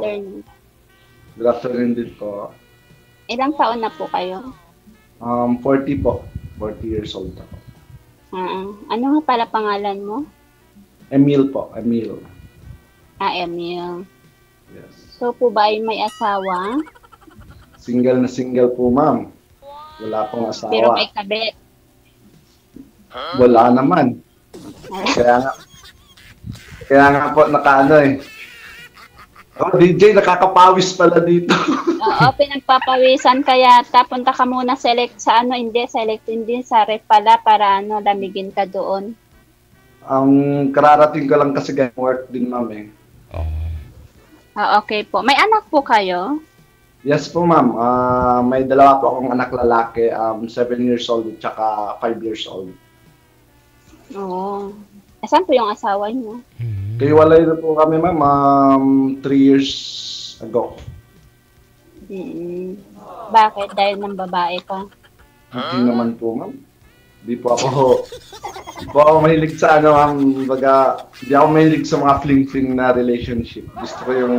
afternoon. Good afternoon din po. Ilang taon na po kayo? 40 po. 40 years old ako. Ano nga pala pangalan mo? Emil po, Emil. Emil. Yes. So po ba ay may asawa? Single na single po, ma'am. Wala pong asawa. Pero may kabit. Wala naman. Kaya nga po nakaano eh. Oh, DJ, nakakapawis pala dito. Oo, pinagpapawisan kaya punta ka muna sa selectin din sa ref pala para lamigin ka doon. Kararating ko lang kasi work din, ma'am eh. Okay po. May anak po kayo? Yes po, ma'am. May dalawa po akong anak lalaki, 7 years old at saka 5 years old. Oo. Saan po yung asawa niyo? Hiwalay na po kami, ma'am, 3 years ago. Bakit? Dahil ng babae ka? Hindi naman po, ma'am. Di po ako mahilig sa ma'am. Baga, di ako mahilig sa mga fling-fling na relationship. Gusto ko yung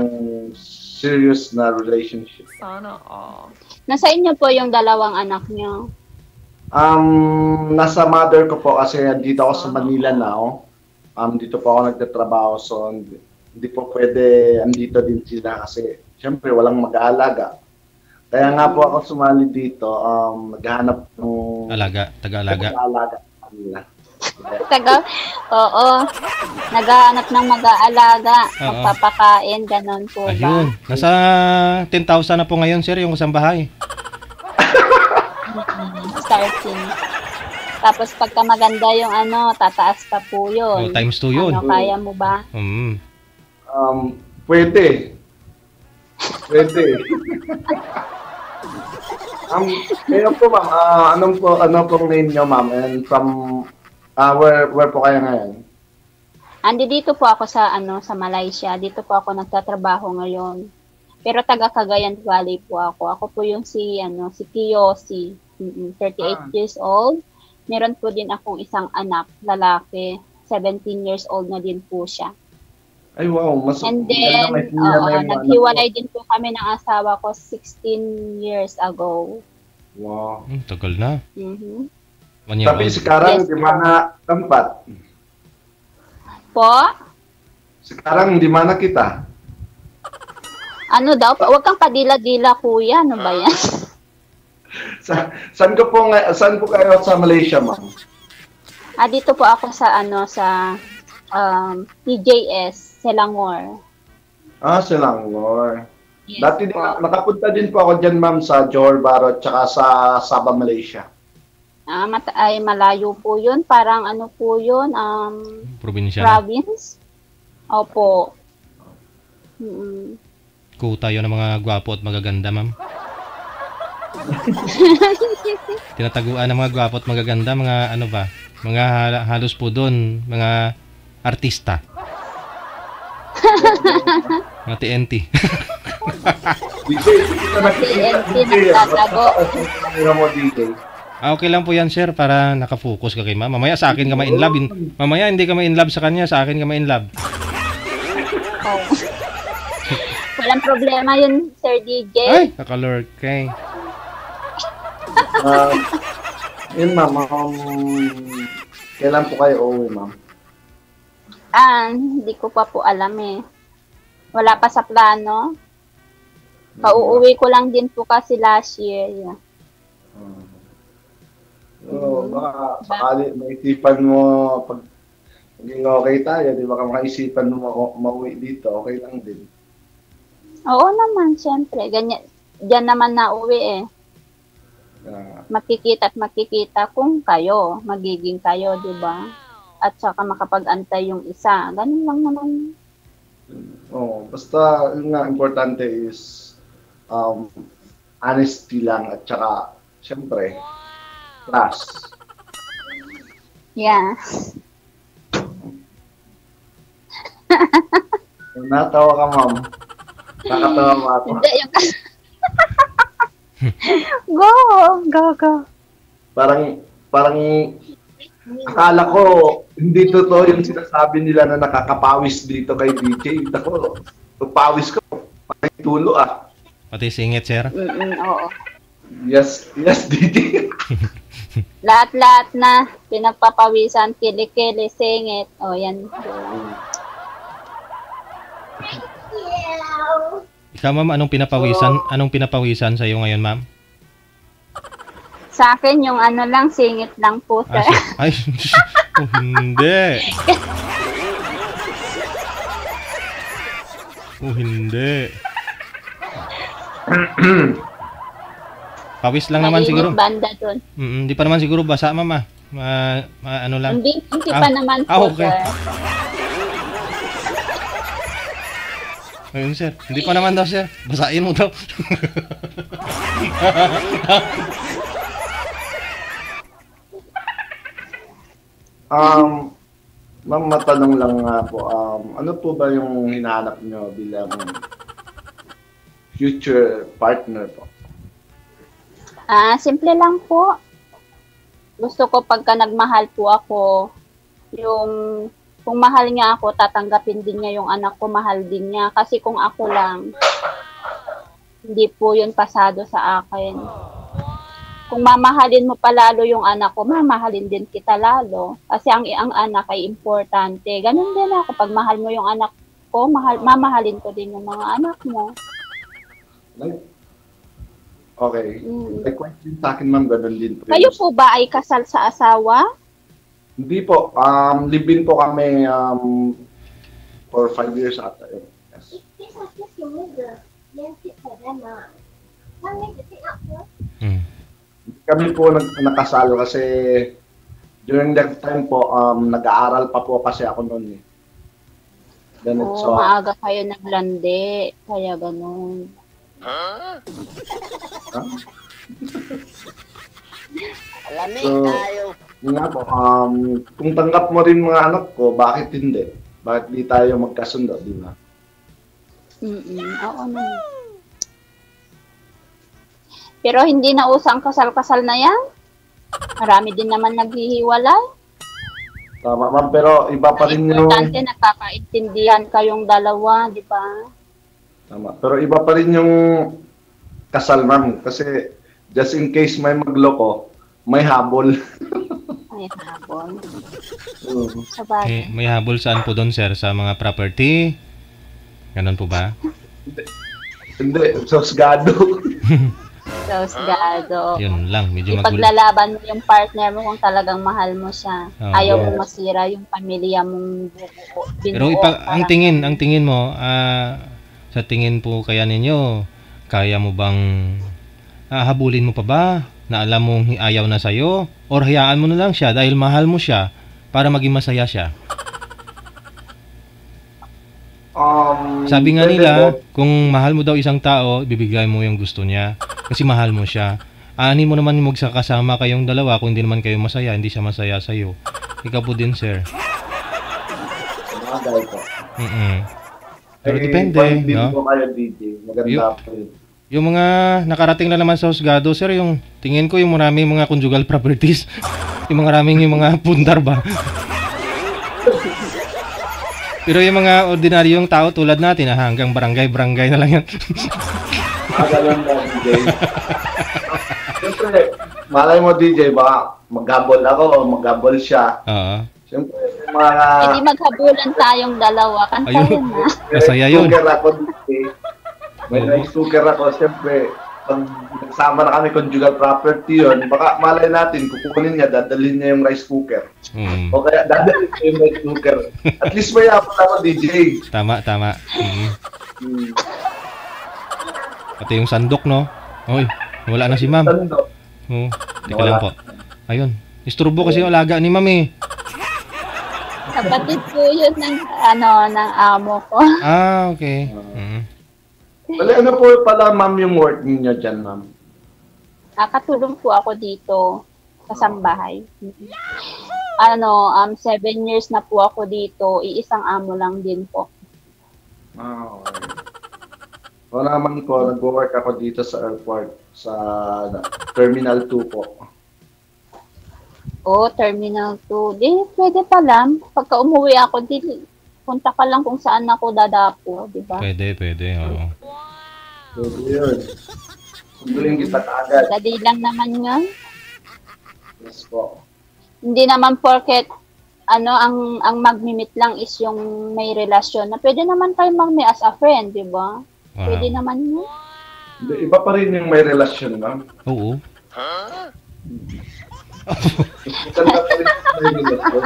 serious na relationship. Sana all. Nasa inyo po yung dalawang anak niyo? Nasa mother ko po kasi dito ako sa Manila now. Dito po ako nagtatrabaho, so hindi po pwede andito din sila kasi syempre walang mag-aalaga. Kaya nga po ako sumali dito, maghanap ng taga-alaga. Oo. Naghahanap ng mag-aalaga, magpapakain, ganon po ba? Ayun, nasa 10,000 na po ngayon, sir, yung isang bahay. Starting. Tapos pagka maganda yung tataas pa po yun. Times 2 yun. Kaya mo ba? Pwede. Kayo po, ma'am, ano pong name nyo, ma'am? And from, where po kayo ngayon? Dito po ako sa Malaysia. Dito po ako nagtatrabaho ngayon. Pero taga Cagayan Valley po ako. Ako po yung si Kiyoshi, 38 years old. Meron po din akong isang anak, lalaki, 17 years old na din po siya. Ay, wow. And then, naghiwalay din po kami ng asawa ko 16 years ago. Wow. Tagal na. Tapi sekarang di mana tempat? Po? Sekarang di mana kita? Ano daw? Huwag kang padila-dila, kuya. Ano ba yan? Saan po kayo sa Malaysia, ma'am? Dito po ako sa TJS, Selangor. Selangor. Yes, Dati nakapunta din po ako dyan, ma'am, sa Johor Bahru at saka sa Sabah, Malaysia. Malayo po yun. Parang po yun? Province? Opo. Kuta yun ng mga gwapo at magaganda, ma'am. Tinataguan ng mga gwapo at magaganda, mga mga halos po doon, mga artista. Mga TNT. TNT nagtatago. Okay lang po yan, sir, para nakafocus ka kay ma'am. Mamaya sa akin ka ma-inlove. Mamaya hindi ka ma-inlove sa kanya, sa akin ka ma-inlove. Walang problema yun, Sir DJ. Ay, nakalurk kay. Yun, ma'am. Kailan po kayo uuwi, ma'am? Hindi ko pa po alam eh. Wala pa sa plano. Pauuwi ko lang din po kasi last year. Yeah. Baka sakali maisipan mo pag maging okay tayo, di ba? Makaisipan mo mauwi dito, okay lang din. Oo naman, syempre. Ganyan, diyan naman nauwi eh. Makikita at makikita kung magiging kayo, di ba? At saka makapag-antay yung isa. Ganun lang naman. Basta yung nga importante is honesty lang at saka syempre trust. Yeah. Natawa ka, ma'am. Nakatawa mo ako. Hindi, yung... Go. Parang akala ko hindi totoo yung sinasabi nila na nakakapawis dito kay DJ. Ako, pawis ko. tulo ah. Pati singit, sir. Oo. Yes, DJ. Lahat-lahat na pinagpapawisan, kilikili, singit. O, yan. Ikaw, ma'am, anong pinapawisan sa iyo ngayon, ma'am? Sa akin, yung ano lang, singit lang po, sir. Ay, oh, hindi. Oh, hindi. Pawis lang naman siguro. Banda dun. Hindi pa naman siguro basa, mama. Ano lang. Hindi pa naman po, okay. sir. Ayun, sir. Hindi pa naman daw, sir. Basahin mo daw. Ma'am, matanong lang nga po, ano po ba yung hinahanap nyo bilang future partner po? Simple lang po. Gusto ko pagka nagmahal po ako, kung mahal niya ako, tatanggapin din niya yung anak ko, mahal din niya. Kasi kung ako lang, hindi po yun pasado sa akin. Kung mamahalin mo palalo yung anak ko, mamahalin din kita lalo. Kasi ang anak ay importante. Ganun din ako. Pag mahal mo yung anak ko, mamahalin ko din yung mga anak mo. Okay. May question sa akin, ma'am, ganun din po. Kayo po ba ay kasal sa asawa? Hindi po. Live-in po kami for 5 years ata. Yes. Kami po nakasal kasi during that time po, nag-aaral pa po kasi ako noon. So, maaga kayo naglandi. Kaya ganun. Alamig tayo. Yun nga po, kung tanggap mo rin mga anak ko, bakit hindi? Bakit di tayo magkasundo, di ba? Oo naman. Pero hindi na usang kasal-kasal na yan. Marami din naman naghihiwalay. Tama, ma'am, pero iba pa rin yung... Importante, nakakaintindihan kayong dalawa, di ba? Tama, pero iba pa rin yung kasal, ma'am. Kasi just in case may magloko, may habol. May habol. May habol saan po doon, sir? Sa mga property? Ganon po ba? Hindi, sosgado. Sosgado. Yun lang, medyo ipaglalaban mo yung partner mo kung talagang mahal mo siya. Ayaw mo masira yung pamilya mong binuo. Pero ang tingin mo, sa tingin po kaya ninyo, kaya mo bang habulin mo pa ba na alam mong ayaw na sa'yo? Or hayaan mo na lang siya dahil mahal mo siya para maging masaya siya? Sabi nga nila, kung mahal mo daw isang tao, bibigay mo yung gusto niya kasi mahal mo siya. Ani mo naman magsakasama kayong dalawa kung hindi naman kayo masaya, hindi siya masaya sa'yo. Ikaw po din, sir. Pero depende, no? Yung mga nakarating na naman sa husgado, sir, yung tingin ko yung maraming mga conjugal properties. yung mga pundar ba? Pero yung mga ordinaryong tao tulad natin, hanggang barangay na lang yan. DJ. Siyempre, malay mo DJ, baka mag-habol ako o mag-habol siya. Siyempre, mga... Hindi maghabulan tayong dalawa. Kantayin na. Masaya yun. May nag-sugar ako. Siyempre, pag nagsama na kami conjugal property yun, baka malay natin, kukunin niya, dadalhin niya yung rice cooker. O kaya dadalhin niya yung rice cooker. At least may apple ako, DJ. Tama. Pati yung sandok, no? Oy, wala na si ma'am. Sandok. Teka lang po. Ayun. Isturbo kasi yung alaga ni ma'am eh. Kapatid po yun ng amo ko. Okay. Wala, ano po pala, ma'am, yung work niyo dyan, ma'am? Katulong po ako dito sa sambahay. 7 years na po ako dito. Iisang amo lang din po. Okay. Wala naman po, nag-work ako dito sa airport, sa Terminal 2 po. Terminal 2. Di, pwede pa lang. Pagka umuwi ako, punta ka lang kung saan ako dadapo, di ba? Pwede, oo. Pwede yun. Sunduin kita kaagad. Dali lang naman yun. Yes po. Hindi naman porket ang magmi-meet lang is yung may relasyon na pwede naman kayo mag-meet as a friend, di ba? Wow. Pwede naman yun. Hindi, iba pa rin yung may relasyon, ma'am. Oo. Maganda pa rin yung may relasyon.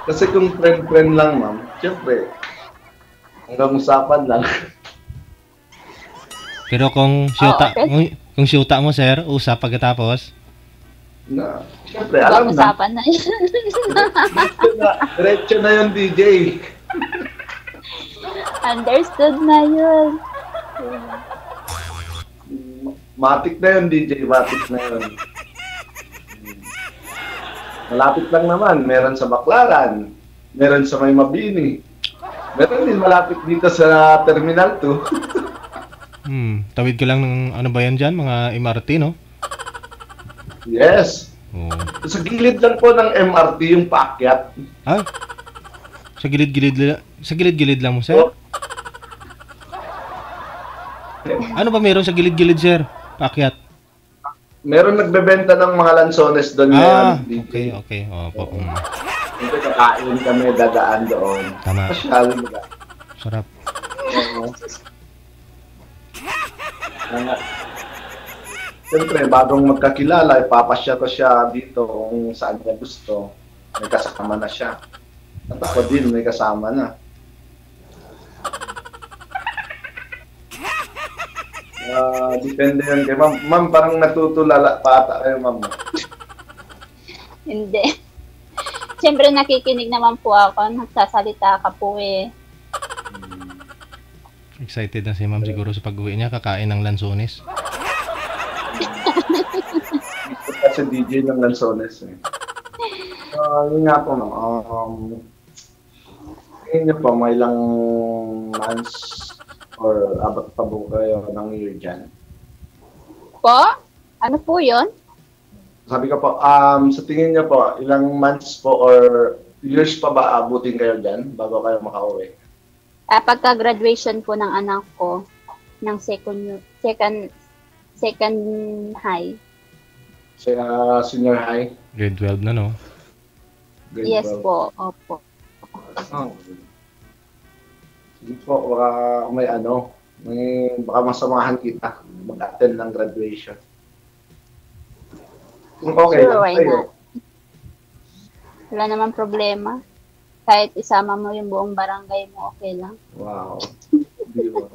Kasi kung friend-friend lang, ma'am, syempre, hanggang usapan lang. Pero kung syuta, okay. kung syuta mo, sir, usap pagkatapos. Na, syempre, alam na. Usapan na yun. Diretso na yung DJ. Understood na yun. Matik na yun, DJ. Matik na yun. Malapit lang naman. Meron sa Baclaran. Meron sa May Mabini. Meron din malapit dito sa Terminal 2. Tawid ka lang ng ano ba yan dyan? Mga MRT, no? Yes. Oo. Sa gilid lang po ng MRT yung paakyat. Ah? Sa gilid-gilid lang mo, sir? So, Ano ba meron sa gilid-gilid, sir? Paakyat. meron nagbebenta ng mga lansones doon ngayon. DJ. Okay. Opo. Ito, kakain kami, dadaan doon. Tama. Pasyal nila. Sarap. Siyempre, bagong magkakilala, ipapasya ko siya dito kung saan niya gusto. May kasama na siya. At ako din, may kasama na. Depende yan kay ma'am. Ma'am, parang natutulala pa ata kayo, ma'am. Hindi. Siyempre nakikinig naman po ako. Nagsasalita ka po eh. Excited na si ma'am siguro sa pag-uwi niya, kakain ng lansones. Kasi DJ ng Lanzones eh. Yun nga po, ma'am. Ngayon niyo po, may ilang months or abot pa po kayo ng year dyan. Po? Ano po yun? Sabi ko po, sa tingin niyo po, ilang months po or years pa ba abutin kayo dyan bago kayo makauwi? Pagka-graduation po ng anak ko ng second high. Sa senior high? Grade 12 na, no? Grade Yes 12. po, opo. Oh. Sige po, baka baka masamahan kita mag-attend ng graduation. Kung okay Sure, lang why kayo. not? Wala naman problema. Kahit isama mo yung buong barangay mo, okay lang. Wow. Di ba?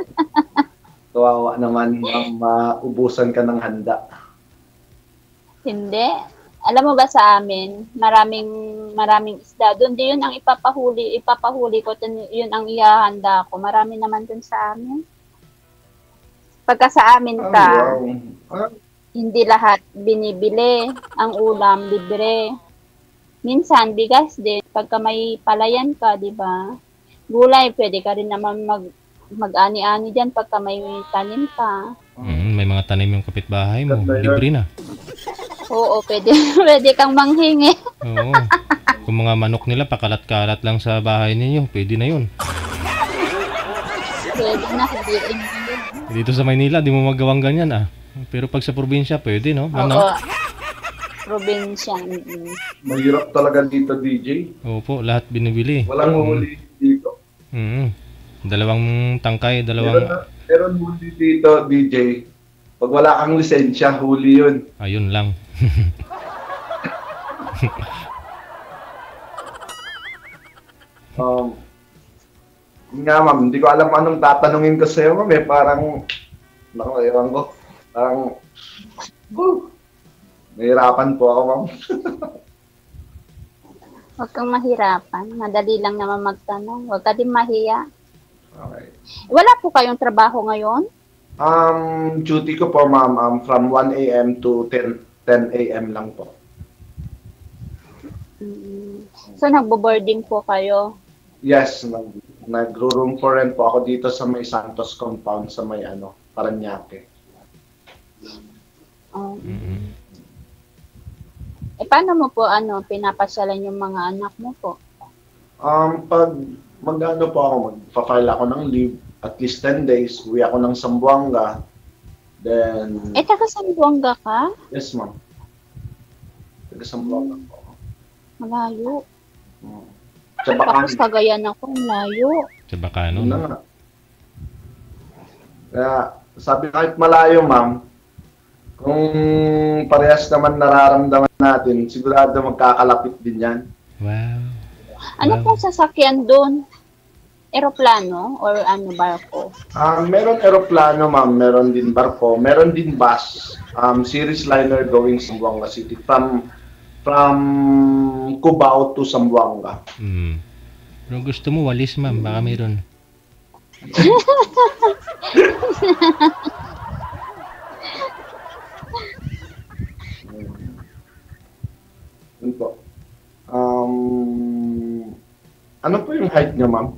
Kawawa naman, ma'am, maubusan ka ng handa. Hindi. Alam mo ba sa amin, maraming isda. Doon din yun ang ipapahuli ko, yun ang ihahanda ko. Marami naman dun sa amin. Pagka sa amin ka, Wow. hindi lahat binibili. Ang ulam, libre. Minsan, bigas din. Pagka may palayan ka, di ba? Gulay, pwede ka rin naman mag-ani-ani dyan pagka may tanim ka. May mga tanim yung kapitbahay mo. Ganda yun. Libre na. Oo, pwede kang manghingi. Oo. Kung mga manok nila, pakalat-kalat lang sa bahay ninyo, pwede na yun. Pwede na, hindi rin. Dito sa Maynila, di mo magawang ganyan, ah. Pero pag sa probinsya, pwede, no? Oo. Ano? Probinsya. Mahirap talaga dito, DJ. Opo, lahat binibili. Walang huli dito. Dalawang tangkay, Meron huli dito, DJ. Pag wala kang lisensya, huli yun. ayun lang. Nga ma'am, hindi ko alam anong tatanungin ko sa'yo, ma'am. Parang, ewan ko. Parang, nahirapan po ako, ma'am. Huwag kang mahirapan. Madali lang naman magtanong. Huwag ka din mahiya. Okay. Wala po kayong trabaho ngayon? Duty ko po, ma'am, from 1 a.m. to 10 a.m. lang po. So, nagbo-boarding po kayo? Yes, nagro-room for rent po ako dito sa may Santos compound sa may Parañaque. Oh. Paano mo po pinapasyalan yung mga anak mo po? Pag magpa-file ako ng leave, at least 10 days, uwi ako ng Zamboanga, Then, Taga Sambuanga ka? yes ma'am. Taga Sambuanga po. Malayo. Tsaka Tapos Cagayan ako, malayo. Sa Bacano, Yun na no? nga. Kaya, sabi kahit malayo, ma'am, kung parehas naman nararamdaman natin, sigurado magkakalapit din yan. Wow. Ano Wow. pong sasakyan doon? Eroplano or ano, barko? Meron eroplano, ma'am, meron din barko, meron din bus, series liner going Zamboanga City from Cubao to Zamboanga. Pero gusto mo, walis, ma'am. Baka mayroon. Yun po. Ano po yung height niya, ma'am?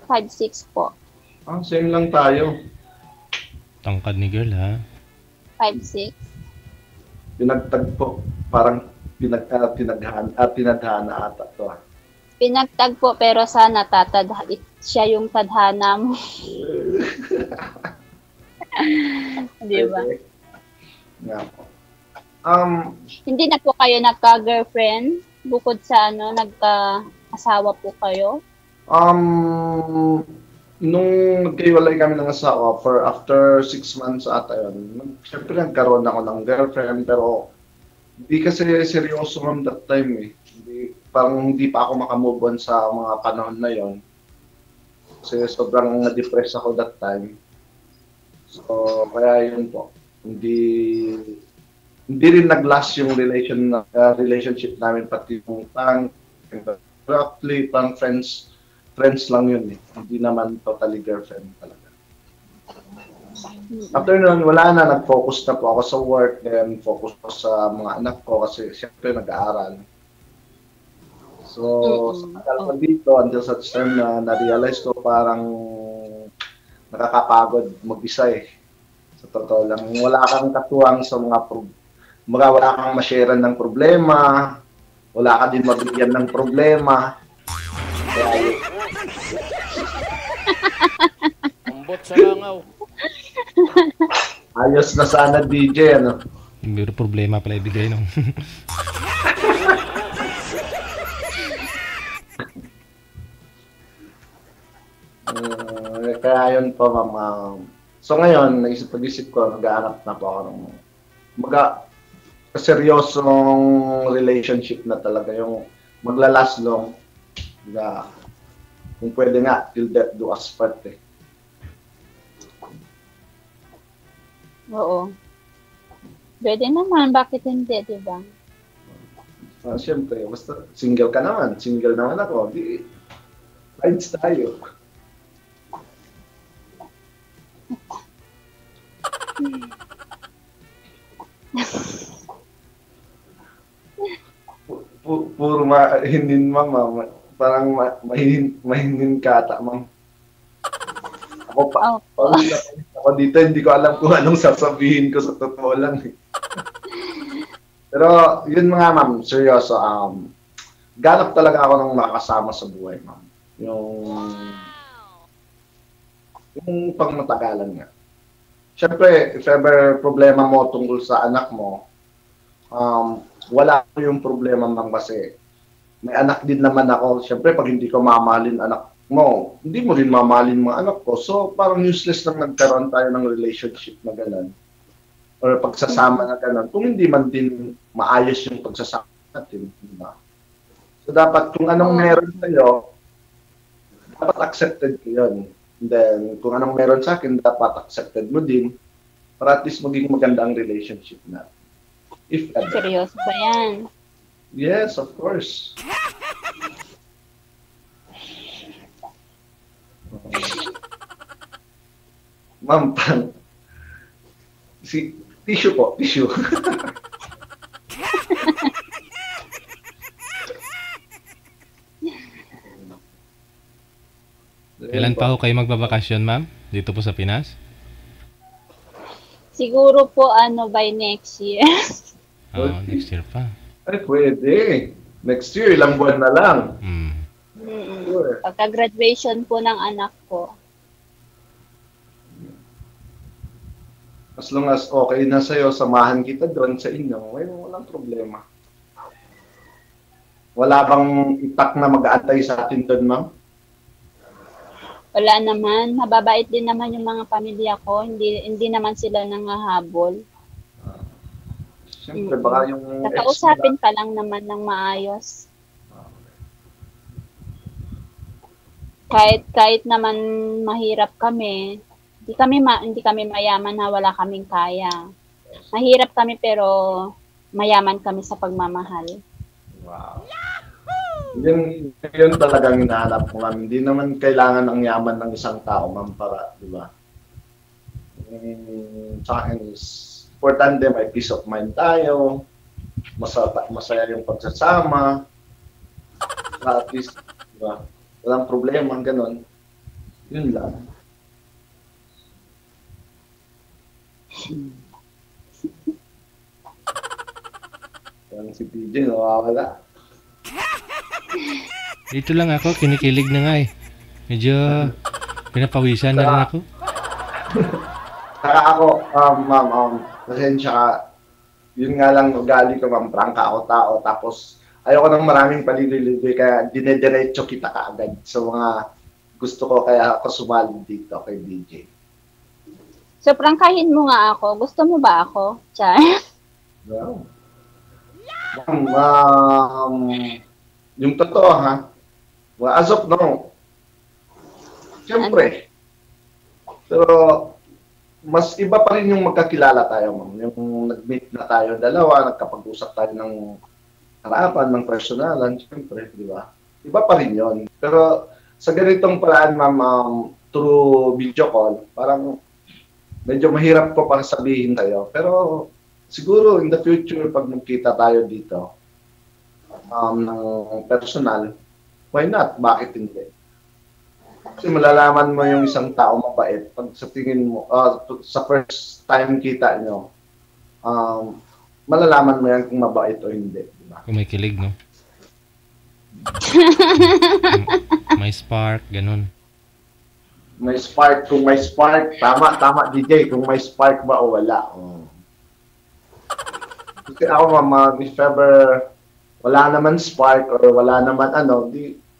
5'6" po. Same lang tayo. Tangkad ni girl, ha? 5'6". Pinagtag po. Parang tinadhana ata to. Pinagtag po, pero sana siya yung tadhana mo. Di ba? Yeah po. Hindi na po kayo nagka-girlfriend? Bukod sa nagka-asawa po kayo? Nung nagkahiwalay kami ng asawa, after 6 months ata yun, syempre nagkaroon ako ng girlfriend, pero hindi kasi seryoso ma'am that time eh. Parang hindi pa ako makamove on sa mga panahon na yon. Kasi sobrang na-depress ako that time. So, kaya yun po. Hindi rin nag-last yung relationship namin, pati yung roughly friends lang yun eh. Hindi naman totally girlfriend talaga. After nun, wala na. Nag-focus na po ako sa work and focus po sa mga anak ko kasi siyempre nag-aaral. So, sa tagal ko dito, until such time na na-realize ko parang nakakapagod mag-isa eh. Sa totoo lang, wala kang katuwang sa mga wala kang ma-sharean ng problema, wala ka din mabigyan ng problema. Kaya yun. Ambot sa langaw. Ayos na sana DJ, ano? May problema pala ibigay, no? Kaya yun po, ma'am. So ngayon, pag-isip ko, nag-aanap na po ako ng seryosong relationship na talaga, yung maglalast long, kung pwede nga, till death do us part eh. Oo. Pwede naman, bakit hindi, di ba? Siyempre, basta single ka naman, single naman ako, di rides tayo. Puro mahinin, ma'am. Parang mahinin kata, ma'am. Ako dito, hindi ko alam kung anong sasabihin ko, sa totoo lang. Pero yun mga ma'am, seryoso, ganap talaga ako ng makakasama sa buhay, ma'am. Yung pangmatagalan nga. Siyempre, if ever problema mo tungkol sa anak mo, wala ko yung problema ma'am kasi may anak din naman ako. Siyempre, pag hindi ko mamahalin anak mo, hindi mo rin mamahalin mga anak ko. So, parang useless lang nagkaroon tayo ng relationship na gano'n. Or pagsasama na gano'n. Kung hindi man din maayos yung pagsasama natin. Diba? So, dapat kung anong meron sa'yo, dapat accepted ko yun. And then, kung anong meron sa akin, dapat accepted mo din para at least maging maganda ang relationship natin. If ever. Seryoso ba yan? Yes, of course. Ma'am, tissue po, tissue. Kailan pa ho kayo magbabakasyon, ma'am? Dito po sa Pinas? Siguro po by next year. Next year pa. Ay, pwede. Next year, ilang buwan na lang. Pagka-graduation po ng anak ko. As long as okay na sa'yo, samahan kita doon sa inyo, walang problema. Wala bang itak na mag-aantay sa atin doon, ma'am? Wala naman. Mababait din naman yung mga pamilya ko. Hindi naman sila nangahabol. Siyempre, baka yung Nakausapin ka lang naman ng maayos. Kahit naman mahirap kami, hindi kami mayaman na wala kaming kaya. Mahirap kami pero mayaman kami sa pagmamahal. Wow. Yun talagang hinahanap ko, ma'am. Hindi naman kailangan ang yaman ng isang tao, ma'am, para, di ba? Sa akin is, importante may peace of mind tayo, masaya yung pagsasama, at least, di ba? Walang problema, gano'n. Yun lang. Parang si PJ, nawawala. Dito lang ako, kinikilig na nga eh. Medyo pinapawisan na rin ako. Saka ako, ma'am, pasensya ka. Yun nga lang ugali ko, ma'am, prangka ako tao. Tapos, ayoko ng maraming palililoy, kaya dinediretso kita kaagad sa mga gusto ko, kaya ako sumali dito kay DJ. So, prangkahin mo nga ako. Gusto mo ba ako? Char? Wow. Ma'am, yung totoo, ha? Well, as of now, siyempre. Pero, mas iba pa rin yung magkakilala tayo, ma'am. Yung nag-meet na tayo dalawa, nagkapag-usap tayo ng harapan, ng personalan, siyempre, di ba? Iba pa rin yon. Pero, sa ganitong paraan, ma'am, through video call, parang medyo mahirap ko pa sabihin tayo. Pero, siguro, in the future, pag magkita tayo dito, ng personal, why not? Bakit hindi? Kasi malalaman mo yung isang tao mabait pag sa tingin mo, sa first time kita nyo, malalaman mo yan kung mabait o hindi. Diba? Kung may kilig, no? May spark, ganun. May spark, kung may spark, tama DJ, kung may spark ba o wala. Kasi ako, mama, if ever wala naman spark or wala naman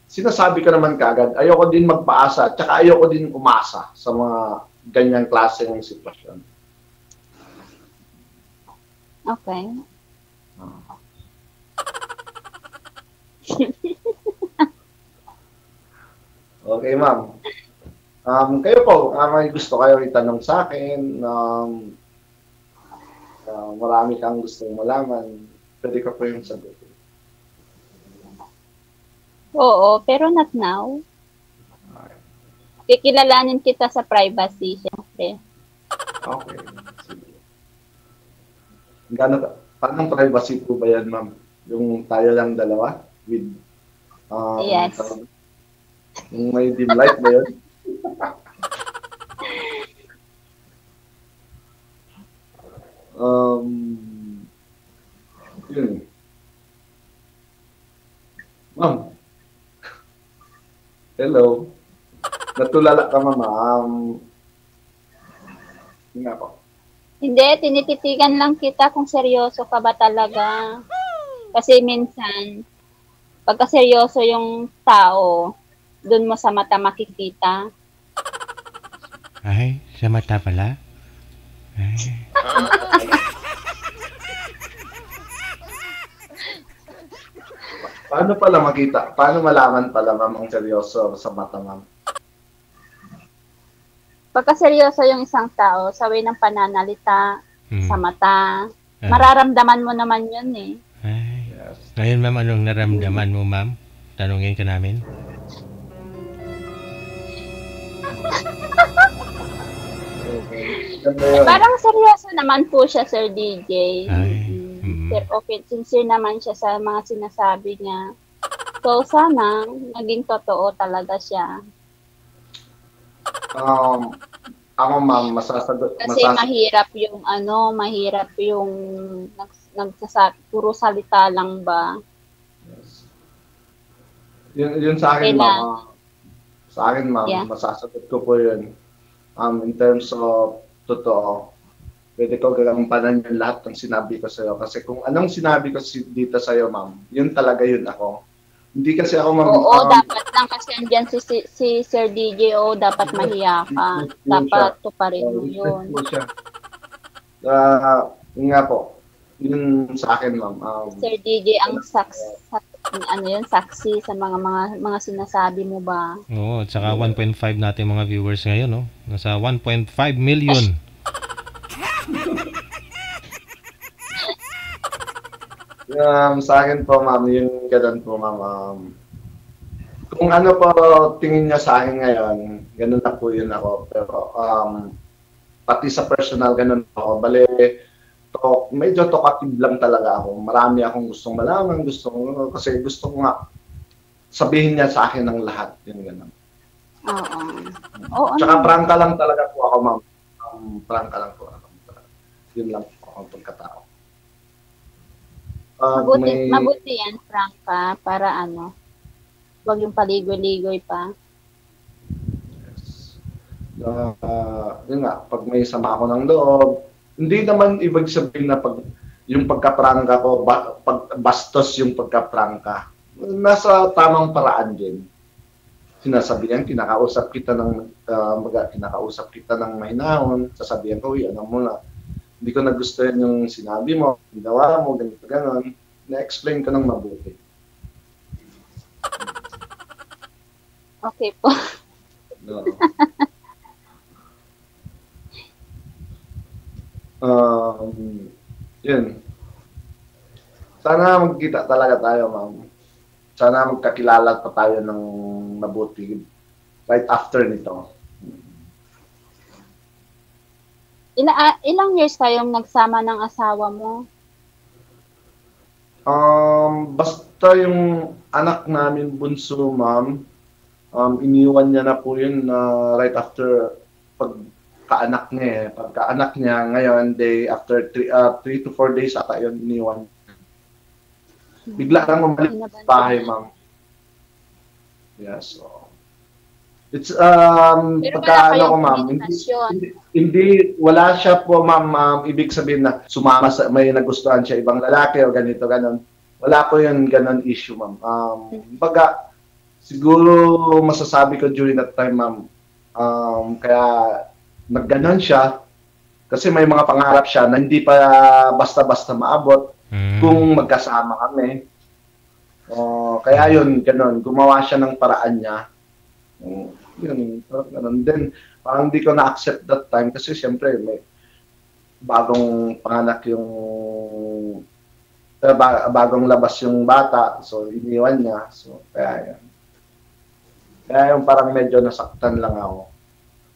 sinasabi ko naman kagad, ayoko din magpaasa at saka ayoko din umasa sa mga ganyang klase ng sitwasyon. Okay. Okay, ma'am. Kayo po, may gusto kayo itanong sa akin, marami kang gustong malaman, pwede ka po yung sagutin. Oo, pero not now. Kikilalanin kita sa privacy, syempre. Okay. Sige. Paano privacy po ba yan, ma'am? Yung tayo lang dalawa? With, Yes. Yung may dim light ba yun? Yun. Ma'am. Hello. Natulala ka, ma'am. Yun nga po. Hindi, tinititigan lang kita kung seryoso ka ba talaga. Kasi minsan, pagka seryoso yung tao, dun mo sa mata makikita. Ay, sa mata pala? Ay. Paano pala makita? Paano malaman pala, ma'am, ang seryoso sa mata, ma'am? Pagka seryoso yung isang tao, sa way ng pananalita, sa mata, Ah. mararamdaman mo naman yun eh. Ay. Yes. Ngayon, ma'am, anong naramdaman mo, ma'am? Tanungin ka namin. Ganda yun. Parang seryoso naman po siya, Sir DJ. Ay. Sir, okay, sincere naman siya sa mga sinasabi niya. So, sana, naging totoo talaga siya. Ako, ma'am, masasagot. Kasi mahirap yung puro salita lang ba? Yun sa akin, ma'am. Sa akin, ma'am, Yeah. masasagot ko po yun. In terms of totoo, pwede ko gagampanan yung lahat ng sinabi ko sa'yo. Kasi kung anong sinabi ko dito sa'yo, ma'am, yun talaga yun ako. Hindi kasi ako, ma'am. Oo, dapat lang kasi andyan si Sir DJ, dapat mahiya ka. Dapat tuparin mo yun. Yun nga po, yun sa akin, ma'am. Sir DJ ang saksi sa mga sinasabi mo ba? Oo, at saka 1.5 natin mga viewers ngayon, no? Nasa 1.5 million. Sa akin po, ma'am, yung ganun po, ma'am. Kung ano po tingin niya sa akin ngayon, ganun na po yun ako. Pero pati sa personal, ganun ako. Bale, medyo talkative lang talaga ako. Marami akong gustong malaman, kasi gusto ko nga sabihin niya sa akin ng lahat. Yun, ganun. Oo. Tsaka prangka lang talaga po ako, ma'am. Prangka lang po ako. Yun lang po akong pagkatao. Mabuti yan, Franca, para wag yung paligoy-ligoy pa. Yes. Yun nga, pag may sama ako ng loob, hindi naman ibig sabihin na yung pagkaprangka ko, bastos yung pagkaprangka. Nasa tamang paraan din. Sinasabihan, kinakausap kita ng mahinahon, sasabihan ko, ano mo na, hindi ko nagustuhan yung sinabi mo, ginawa mo, ganito, ganon. Na-explain ko ng mabuti. Okay po. No. Yun. Sana magkita talaga tayo, ma'am. Sana magkakilala pa tayo ng mabuti right after nito. Ilang years kayong nagsama ng asawa mo? Basta yung anak namin bunso, ma'am, iniwan niya na po yun right after pagkaanak niya. Pagkaanak niya, ngayon, after 3 to 4 days ata yun, iniwan. Bigla lang umalik sa bahay, ma'am. Yes, so. It's pagkaano ko, ma'am, hindi wala siya po, ma'am, ibig sabihin na sumama sa may nagustuhan siya ibang lalaki o ganito ganon. Wala ko yung ganon issue, ma'am. Baga siguro masasabi ko during that time, ma'am, kaya nagganon siya kasi may mga pangarap siya na hindi pa basta-basta maabot kung magkasama kami. Kaya yun, ganon, gumawa siya ng paraan niya. Yun, then parang hindi ko na-accept that time kasi siyempre may bagong panganak yung bagong labas yung bata, so iniwan niya, so kaya yung parang medyo nasaktan lang ako.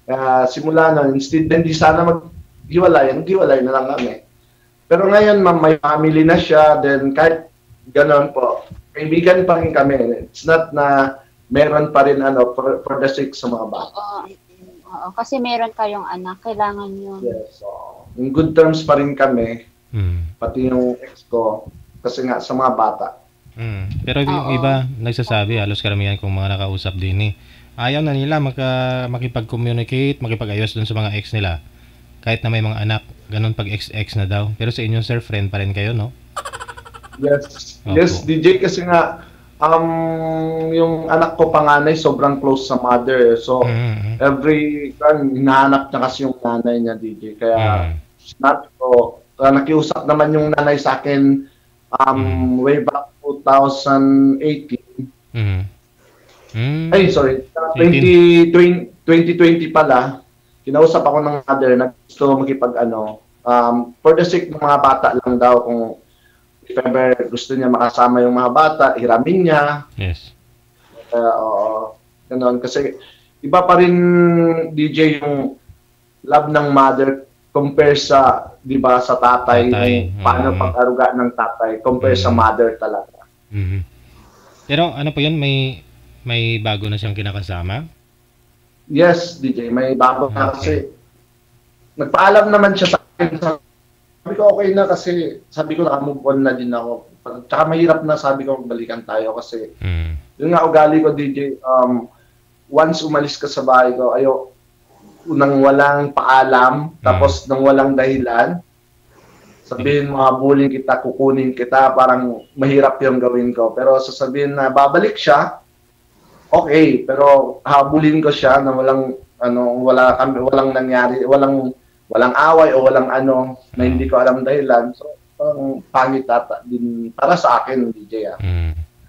Kaya simula na, instead hindi sana maghiwalay na lang kami. Pero ngayon, ma'am, may family na siya, then kahit gano'n po, kaibigan pa rin kami. It's not na meron pa rin for the sake sa mga bata. Oo, kasi meron kayong anak, kailangan yun. Yes, so in good terms pa rin kami, pati yung ex ko, kasi nga sa mga bata. Pero yung iba, nagsasabi, halos karamihan kong mga nakausap din ayaw na nila makipag-communicate, makipag-ayos dun sa mga ex nila. Kahit na may mga anak, ganun pag ex-ex na daw. Pero sa inyo, sir, friend pa rin kayo, no? Yes, yes, DJ, kasi nga, yung anak ko panganay sobrang close sa mother. So every time hinahanap niya kasi yung nanay niya, DJ. Kaya nakiusap naman yung nanay sa akin way back 2018. Ay, sorry. 2020 pala. Kinausap ako ng mother na gusto makipag for the sake ng mga bata lang daw, kung if ever gusto niya makasama yung mga bata, hiramin niya. Yes. Ganun. Kasi iba pa rin, DJ, yung love ng mother compare sa, di ba, sa tatay. Paano pag-aruga ng tatay compare sa mother talaga. Pero ano po yun, may bago na siyang kinakasama? Yes, DJ, may bago na kasi nagpaalam naman siya sa akin. Sabi ko okay na kasi sabi ko naka-move on na din ako. Tsaka mahirap na, sabi ko balikan tayo kasi yun nga ugali ko, DJ. Once umalis ka sa bahay ko, nang walang paalam, tapos nang walang dahilan, sabihin mo, habulin kita, kukunin kita, parang mahirap yung gawin ko. Pero sasabihin na babalik siya, okay, pero habulin ko siya na walang nangyari, walang away o walang na hindi ko alam dahilan. So, parang pangit din para sa akin, DJ.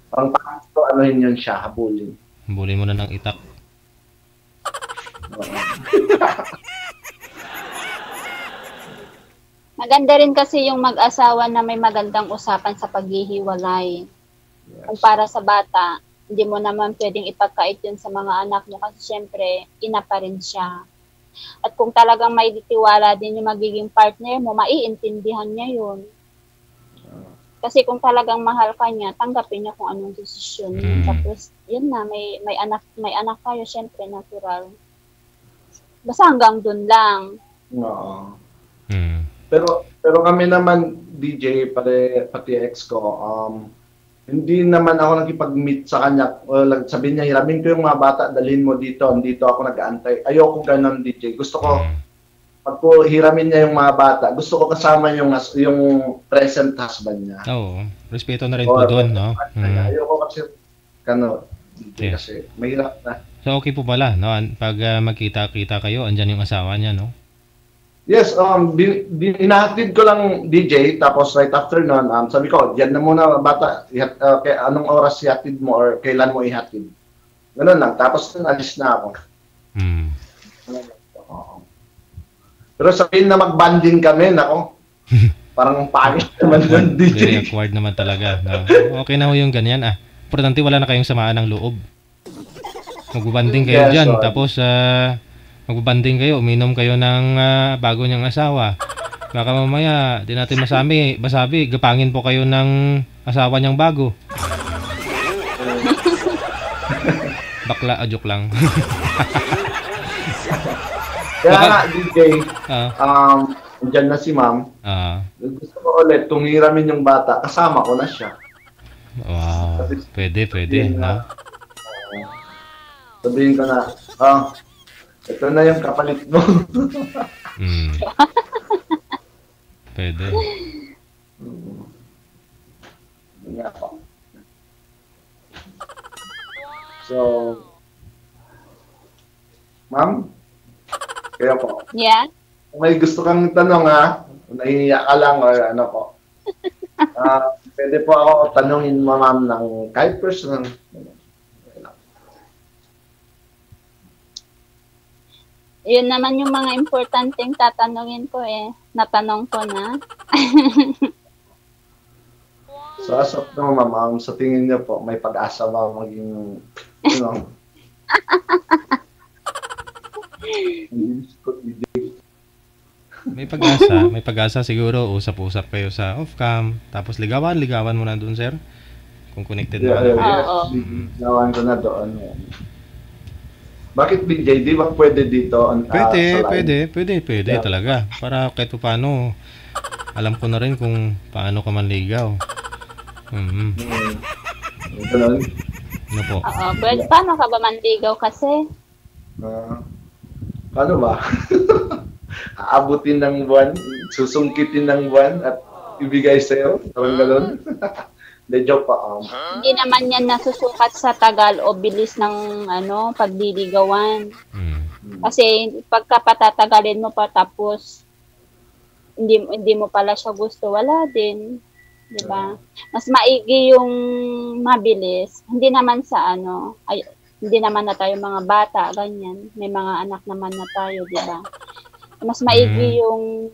Parang pangit ko, yun siya, habulin. Habulin mo na ng itak. Maganda rin kasi yung mag-asawa na may magandang usapan sa paghihiwalay. Kung para sa bata, hindi mo naman pwedeng ipagkait yun sa mga anak mo kasi syempre, ina pa rin siya. At kung talagang may tiwala din yung magiging partner mo, maiintindihan niya yun. Kasi kung talagang mahal ka niya, tanggapin niya kung anong desisyon niya. Tapos, yun na, may anak kayo, syempre, natural. Basta hanggang dun lang. No. Pero kami naman, DJ, pati ex ko, hindi naman ako nakipag-meet sa kanya. Sabihin niya, hiramin ko yung mga bata, dalhin mo dito ako nag-aantay. Ayoko ganun, DJ. Gusto ko, pag ko hiramin niya yung mga bata, gusto ko kasama yung present husband niya. Oo, respeto na rin po doon, no? Ayoko kasi, DJ, kasi mahirap na. So, okay po pala, no? Pag magkita-kita kayo, andyan yung asawa niya, no? Yes, inahatid ko lang, DJ, tapos right after nun, sabi ko, diyan na muna bata, anong oras ihatid mo or kailan mo ihatid. Ganun lang, tapos alis na ako. Pero sabihin na mag-banding kami, nako, parang pangit naman ng DJ. Very awkward naman talaga. No? Okay na ho yung ganyan, Importante wala na kayong samaan ng loob. Magbubanding kayo dyan, tapos magbubanding kayo, uminom kayo ng bago niyang asawa. Baka mamaya, di natin masabi, gapangin po kayo ng asawa niyang bago. Bakla, joke lang. Kaya nga, DJ, dyan na si ma'am. Gusto ko ulit, kung hiramin yung bata, kasama ko na siya. Wow, pwede, no? Sabihin ko na, ito na yung kapalit mo. Pwede. So, ma'am, kaya po. Yeah? Kung may gusto kang tanong nahihiya ka lang or ano po. Pwede po ako tanungin mo ma'am ng kahit personal. Yun naman yung mga importanteng tatanungin ko Natanong ko na. So as of now, ma'am, sa tingin niyo po, may pag-asa ba maging, May pag-asa siguro, usap-usap kayo sa off-cam, tapos ligawan mo na doon, sir. Kung connected naman. Ligawan ko na doon. Bakit BJ, di ba pwede dito? Pwede talaga. Para kahit paano, alam ko na rin kung paano ka manligaw. Ganun? Ano po? Oo, pwede. Paano ka ba manligaw kasi? Paano ba? Aabutin ng buwan, susungkitin ng buwan at ibigay sa'yo? Parang gano'n? De joke pa. Hindi naman yan nasusukat sa tagal o bilis ng pagliligawan. Kasi pagka patatagalin mo pa tapos hindi mo pala siya gusto, wala din. 'Di ba? Mas maigi yung mabilis. Hindi naman hindi naman na tayo mga bata, ganyan. May mga anak naman na tayo, 'di ba? Mas maigi yung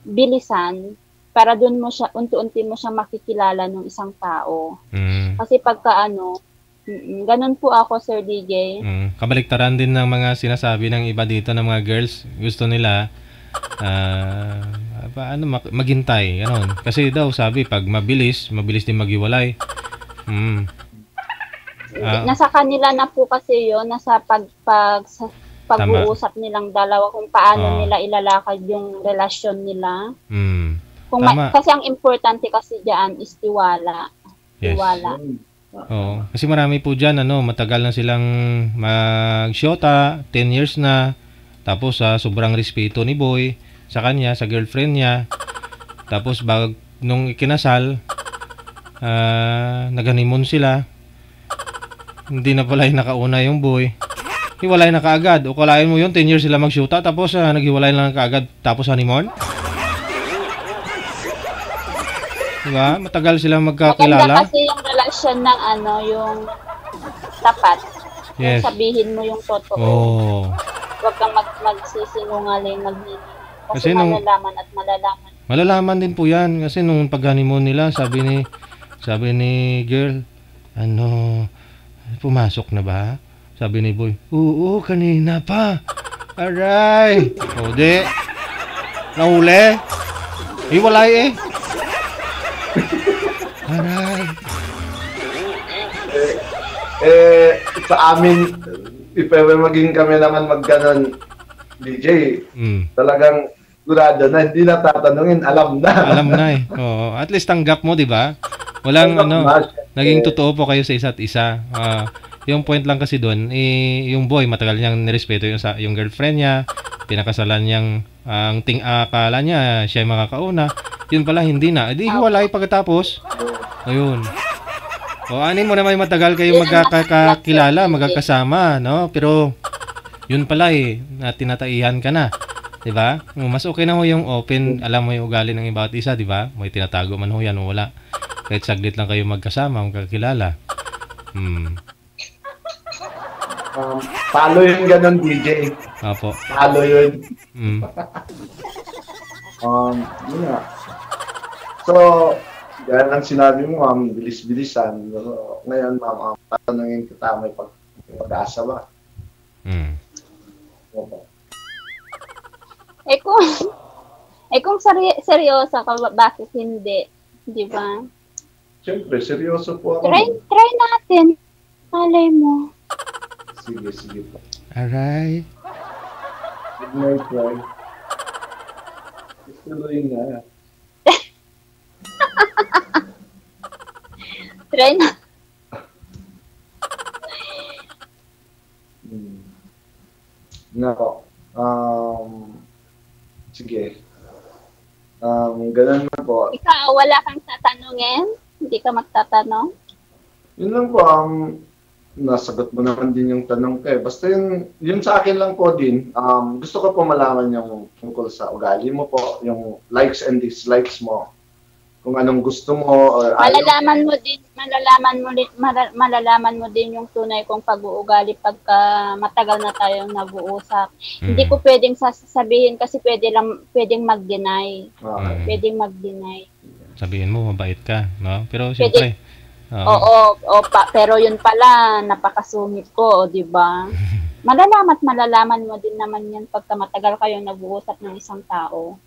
bilisan para doon mo siya, unti-unti mo siya makikilala ng isang tao. Kasi pagka ganun po ako, Sir DJ. Kabaliktaran din ng mga sinasabi ng iba dito ng mga girls. Gusto nila maghintay, gano'n. Kasi daw sabi, pag mabilis din maghiwalay. Nasa kanila na po kasi yun, nasa pag-uusap nilang dalawa kung paano nila ilalakad yung relasyon nila. Kasi ang importante kasi diyan is tiwala. Yes. Tiwala. Oo. Kasi marami po diyan matagal na silang mag-shota, 10 years na, Tapos sobrang respeto ni boy sa kanya, sa girlfriend niya. Tapos nung ikinasal, nag-honeymoon sila. Hindi na pala yung nakauna yung boy. Hiwalay na kaagad. O kalain mo yun, 10 years sila mag-shoota, tapos naghiwalay lang kaagad, tapos honeymoon? Diba? Matagal sila magkakilala. Maganda kasi yung relasyon ng yung tapat. Yes. Yung sabihin mo yung totoo. Oh. Huwag kang magsisinungaling, magnini. Kasi Kasi malalaman at malalaman. malalaman din po yan. Kasi nung pag-honeymoon nila, sabi ni girl, pumasok na ba? Sabi ni boy, oo, kanina pa. Aray. O di. Nahuli. Hiwalay eh. Aray. Sa amin, if ever maging kami naman magganon, DJ, talagang durado na, hindi na tatanungin, alam na. Alam na eh. Oo. At least tanggap mo, di ba? Walang naging totoo po kayo sa isa't isa. Yung point lang kasi doon, yung boy, matagal niyang nirespeto yung girlfriend niya, pinakasalan niyang, akala niya, siya yung makakauna. Yun pala, hindi na. Di hiwalay pagkatapos. Ayun. O, anin mo naman matagal kayong magkakakilala, magkakasama, no? Pero, yun pala na tinataihan ka na. Diba? Mas okay na ho yung open, alam mo yung ugali ng bawat isa, diba? May tinatago man ho yan o wala. Kahit saglit lang kayo magkasama, magkakilala. Palo yung ganon, DJ. Opo. Palo yun. Yun nga. So, gaya ng sinabi mo, ma'am, bilis-bilisan. Ngayon, ma'am, tatanungin kita, may pag-asa ba? Opo. Kung seryosa ka, bakit hindi? Di ba? Siyempre, seryoso po ako. Try natin. Malay mo. Sige po. Aray. Good night, Roy. Tuloy na. Try na. Nako. Sige. Ganun na po. Ikaw, wala kang tatanungin? Hindi ka magtatanong? Yun lang po, nasagot mo naman din yung tanong ko eh. Basta yun sa akin lang po din, gusto ko po malaman yung tungkol sa ugali mo po, yung likes and dislikes mo. Kung anong gusto mo or malalaman mo din yung tunay kong pag-uugali pagka matagal na tayong nag-uusap. Hindi ko pwedeng sasabihin kasi pwedeng mag-deny. Pwedeng mag-deny. Sabihin mo mabait ka, no? Pero siyempre pero yun pala napakasungit ko, 'di ba? Malalaman mo din naman yan pagka matagal kayong nag-uusap ng isang tao.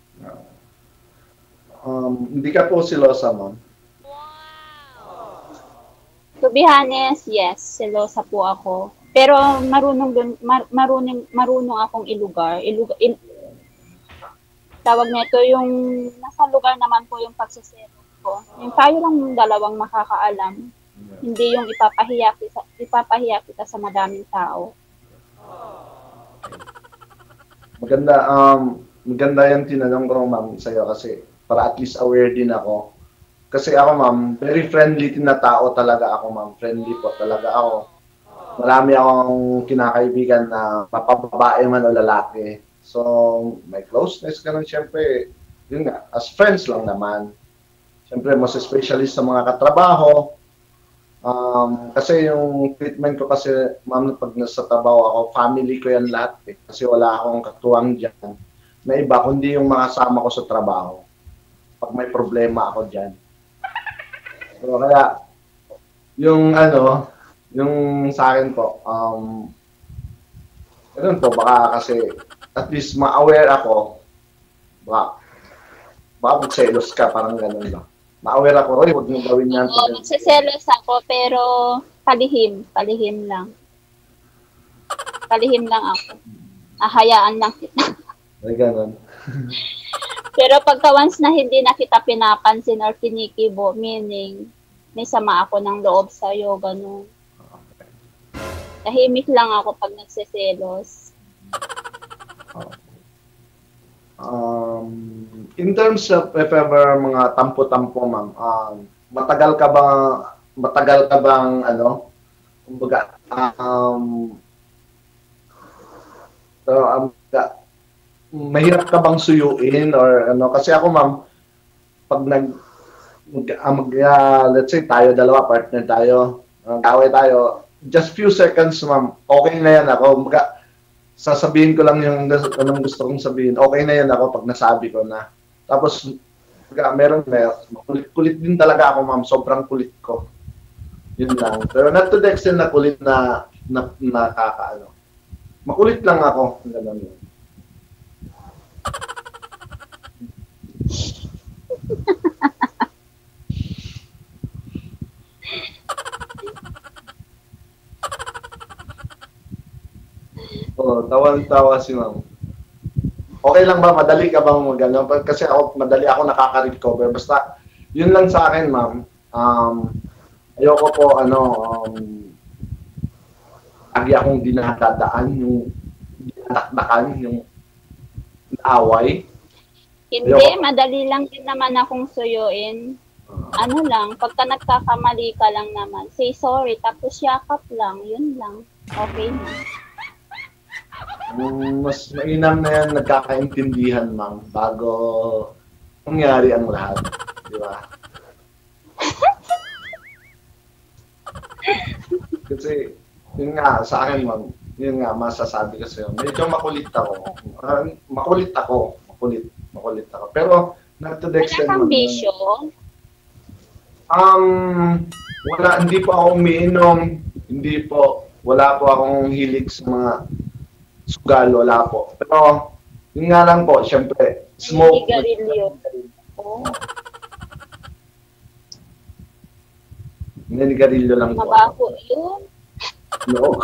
Hindi ka po selosa, ma'am? To be honest, yes, selosa po ako. Pero marunong akong ilugar. Tawag nito yung nasa lugar naman po yung pagseselos ko. Yung tayo lang yung dalawang makakaalam. Hindi yung ipapahiya kita sa madaming tao. Maganda yung tinanong ko, ma'am, sa'yo kasi para at least aware din ako. Kasi ako, ma'am, very friendly din na tao talaga ako, ma'am. Friendly po talaga ako. Marami akong kinakaibigan na mapababae man o lalaki. So, may closeness, ganun, syempre, yun nga, as friends lang naman. Syempre, mas especially sa mga katrabaho. Kasi yung treatment ko kasi, ma'am, pag nasa trabaho ako, family ko yan lahat eh. Kasi wala akong katuwang dyan na iba, kundi yung mga kasama ko sa trabaho. Pag may problema ako dyan. So, kaya, yung sa akin po, ganun po, baka kasi, at least ma-aware ako, baka magselos ka, parang ganun ba. Ma-aware ako, Roy, huwag mo gawin yan. Oo, magseselos ako, pero palihim lang. Palihim lang ako. Ahayaan lang kita. Ay, ganun. Pero pagka once na hindi na kita pinapansin or kinikibo, meaning may sama ako ng loob sa'yo, gano'n. Tahimik lang ako pag nagseselos. In terms of if ever mga tampo-tampo, ma'am, matagal ka bang, ano, kumbaga, mahirap ka bang suyuin or ano? Kasi ako, ma'am, pag let's say tayo dalawa, partner tayo, kaway tayo, just few seconds, ma'am, okay na yan ako. Kumbaga, sasabihin ko lang yung anong gusto kong sabihin. Okay na yan ako pag nasabi ko na. Tapos, meron kulit din talaga ako, ma'am. Sobrang kulit ko. Yun lang. Pero not to the extent na kulit na nakakaano. Makulit lang ako. Ganun yun. Oh, tawan-tawa si ma'am. Okay lang ba? Madali ka bang mag-ano? Kasi madali ako nakaka-recover. Basta, yun lang sa akin, ma'am. Ayoko po, lagi akong dinadadaan, yung dinadakdakan, yung away. Hindi, madali lang din naman akong suyuin. Ano lang, pagka nagkakamali ka lang naman, say sorry, tapos yakap lang, yun lang. Okay na. Mas mainam na yan, nagkakaintindihan, ma'am, bago mangyari ang lahat. Di ba? Kasi, yun nga, sa akin, ma'am, yun nga, masasabi ko sa'yo, medyo makulit ako. Makulit ako. Pero, not to the extent, wala kang bisyo? Wala, hindi po ako umiinom, wala po akong hilig sa mga sugal, wala po. Pero, yun nga lang po, syempre, smoke. Sigarilyo. Oh. Ninigarilyo lang po. Mabaho yun. No.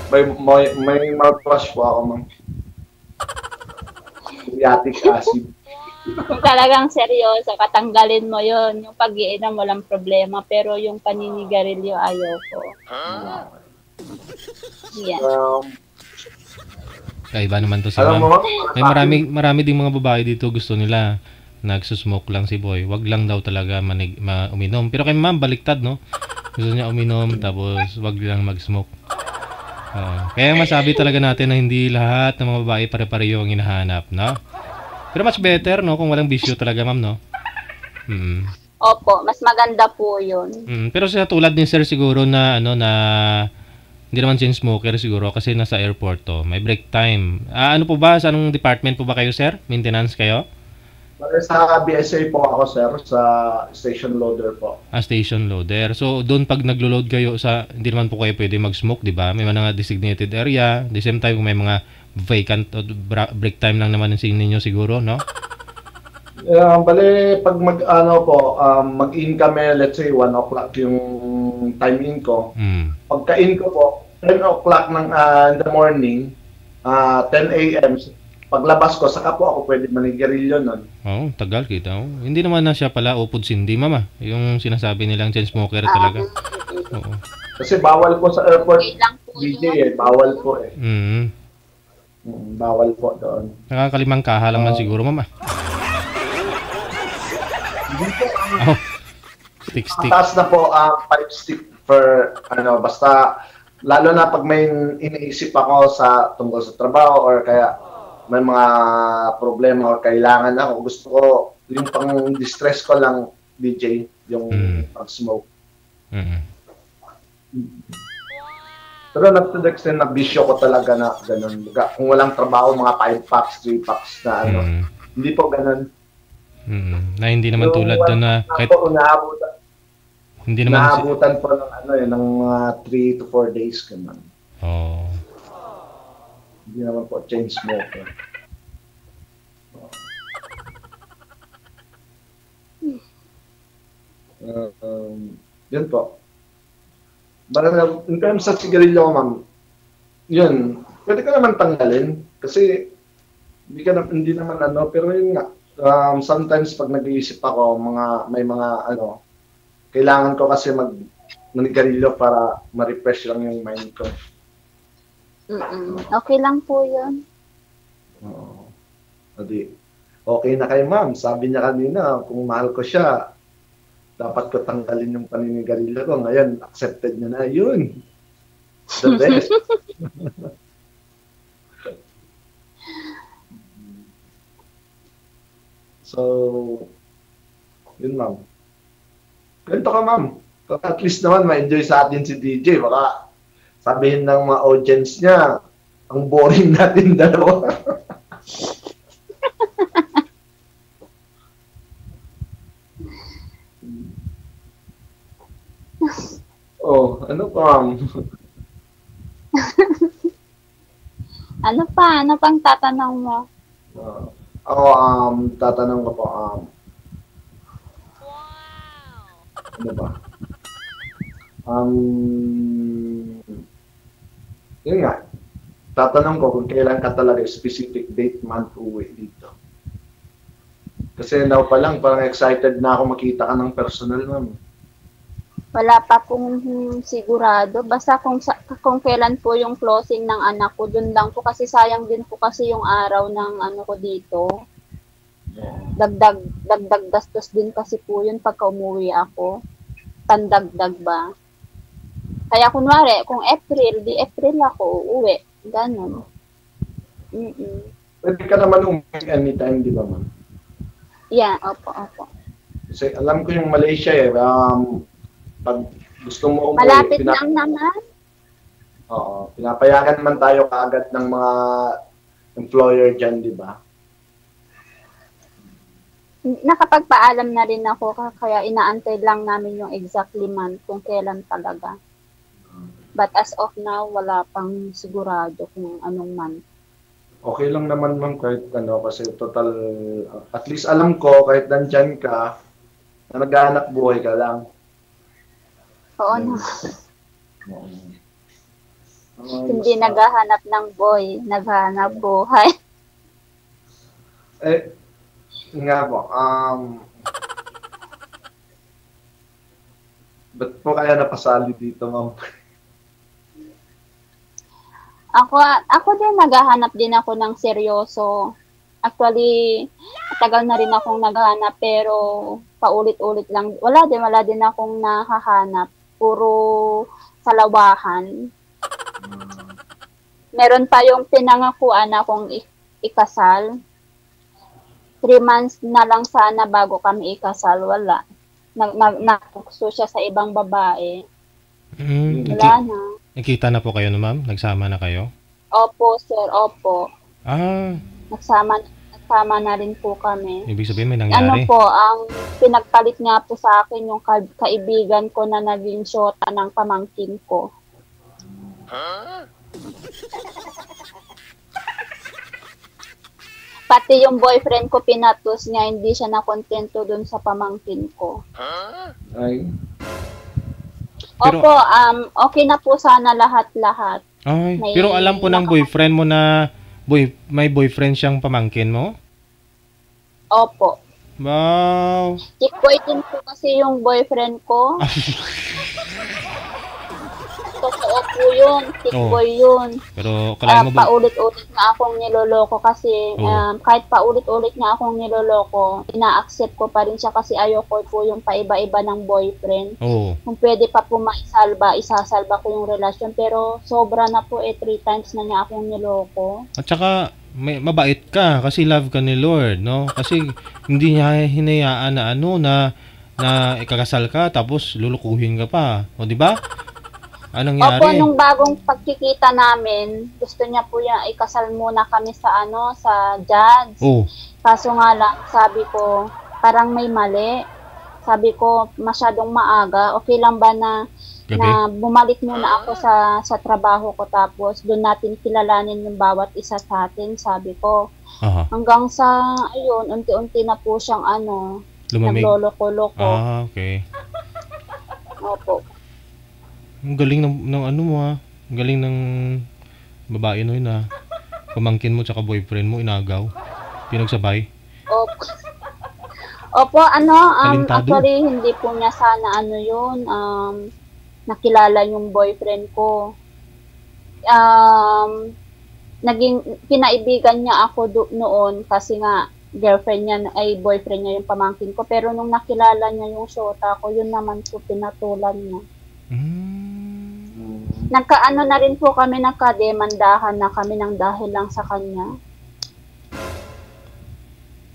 may mouthwash po ako, ma'am. Uriatic acid. Kung talagang seryoso, katanggalin mo yun. Yung pag-iinom, walang problema. Pero yung paninigarilyo, ayoko. Yeah. Kaiba naman to si Alam ma'am. mo, May marami ding mga babae dito gusto nila nagsusmoke lang si boy. Wag lang daw talaga uminom. Pero kay ma'am, baliktad, no? Gusto niya uminom, tapos wag lang mag-smoke. Kaya masabi talaga natin na hindi lahat ng mga babae pare-pareho ang hinahanap, no? Pero mas better, no? Kung walang bisyo talaga, ma'am, no? Opo, mas maganda po yun. Pero sa tulad ni sir siguro na, hindi naman chain smoker siguro kasi nasa airport to. May break time. Ano po ba? Sa anong department po ba kayo, sir? Maintenance kayo? Sa BSA po ako, sir, sa station loader po. Station loader. So, doon pag naglo-load kayo hindi naman po kayo pwede mag-smoke, di ba? May mga designated area. At the same time, kung may mga vacant o break time lang naman sa ninyo siguro, no? Bale, pag mag-in kami, let's say 1 o'clock yung time in ko. Pagka-in ko po, 10 o'clock in the morning, 10 a.m., paglabas ko, saka po ako pwede manigarilyo nun. Tagal kita. Hindi naman na siya pala upod sindi, mama. Yung sinasabi nilang chain smoker talaga. Oo. Kasi bawal po sa airport, Okay lang po DJ bawal po eh. Bawal po doon. Nakakalimang kaha lang man siguro, mama. Stick. Taas na po 5 stick per basta lalo na pag may iniisip ako tungkol sa trabaho or kaya may mga problema o kailangan ako. Gusto ko yung pang-distress ko lang, DJ, yung pag-smoke. Pero not to the extent na bisyo ko talaga na ganun. Kung walang trabaho, mga 5 packs, 3 packs na hindi po ganun. Na hindi naman tulad doon na kahit hindi naman naabutan po ng 3 to 4 days ganun. Hindi naman po chain smoker. Yun po. In terms sa sigarilyo, ma'am, yun, pwede ka naman tanggalin kasi hindi naman pero yun nga, sometimes pag nag-iisip ako, may mga kailangan ko kasi manigarilyo para ma-refresh lang yung mind ko. Okay lang po yun. Oo. Adi. okay na kay ma'am. Sabi niya kanina, kung mahal ko siya, dapat ko tanggalin yung paninigarilyo ko. Ngayon, accepted niya na. Yun. The best. So, yun ma'am. Ganito ka ma'am. At least naman ma-enjoy sa atin si DJ. Baka sabihin ng mga audience niya, ang boring natin dalawa. Oh, ano pa ma'am? Ano pa? Ano pang tatanong mo? Ako, tatanong ko po, ano ba? Yun nga, tatanong ko kung kailan ka talaga specific date, month, uwi dito. Kasi now pa lang, parang excited na ako makita ka ng personal, ma'am. Wala pa pong sigurado. Basta kung kailan po yung closing ng anak ko, dun lang po kasi sayang din po kasi yung araw ng ano ko dito. Dagdag gastos din kasi po yun pagka umuwi ako. Pandagdag ba? Kaya kunwari, kung April, di April ako uuwi. Ganon. Pwede ka naman umuwi anytime, di ba, ma'am? Yeah, opo. Kasi alam ko yung Malaysia pag gusto mo umuwi, malapit lang naman. Oo, pinapayagan man tayo kaagad ng mga employer dyan, di ba? Nakapagpaalam na rin ako, kaya inaantay lang namin yung exactly month kung kailan talaga. But as of now, wala pang sigurado kung anong month. Okay lang naman ma'am kahit ano, kasi total, at least alam ko kahit nandyan ka, na naghahanap buhay ka lang. Oo na. Hindi naghahanap ng boy, naghahanap buhay. Nga po, ba't po kaya napasali dito, ma'am? Ako din naghahanap din ako ng seryoso. Actually, tagal na rin akong naghahanap pero paulit-ulit lang. Wala din akong nahahanap. Puro salawahan. Meron pa yung pinangakuan akong ikasal. 3 months na lang sana bago kami ikasal. Wala. Napukso siya sa ibang babae. Wala na. Nakita na po kayo no, ma'am? Nagsama na kayo? Opo, sir. Opo. Nagsama na rin po kami. Ibig sabihin may nangyari? Ano po, ang pinagpalit nga po sa akin yung kaibigan ko na naging syota ng pamangkin ko. Pati yung boyfriend ko pinatos niya, hindi siya nakontento dun sa pamangkin ko. Ay. Opo, okay na po sana lahat-lahat. Ay, pero alam po ng boyfriend mo na may boyfriend siyang pamangkin mo? Opo. Wow. Chick boy din po kasi yung boyfriend ko. Totoo po yun. Chick boy yun. Pero kalahin mo ba? Paulit-ulit na akong niloloko kasi kahit paulit-ulit na akong niloloko, ina-accept ko pa rin siya kasi ayoko po yung paiba-iba ng boyfriend. Kung pwede pa po isasalba ko yung relasyon. Pero sobra na po 3 times na niya akong niloko. At saka, mabait ka kasi love ka ni Lord, no? Kasi hindi niya hinayaan na ikakasal ka tapos lulukuhin ka pa. O, di ba? Anong nangyari? Opo, nung bagong pagkikita namin, gusto niya po ikasal muna kami sa judge. Kaso nga lang, sabi ko, parang may mali. Sabi ko, masyadong maaga. Okay lang ba na bumalik muna ako sa trabaho ko tapos doon natin kilalanin yung bawat isa sa atin, sabi ko. Hanggang sa, ayun, unti-unti na po siyang lumamig. Nagloloko-loko. Okay. Opo. Ang galing ng Ang galing ng babae no yun Pamangkin mo tsaka boyfriend mo inagaw. Pinagsabay. Opo, actually hindi po niya sana nakilala yung boyfriend ko. Naging pinaibigan niya ako noon kasi nga girlfriend niya, ay boyfriend niya yung pamangkin ko. Pero nung nakilala niya yung shota ko, yun naman po pinatulan niya. Nagkaano na rin po kami, nagkademandahan na kami ng dahil lang sa kanya.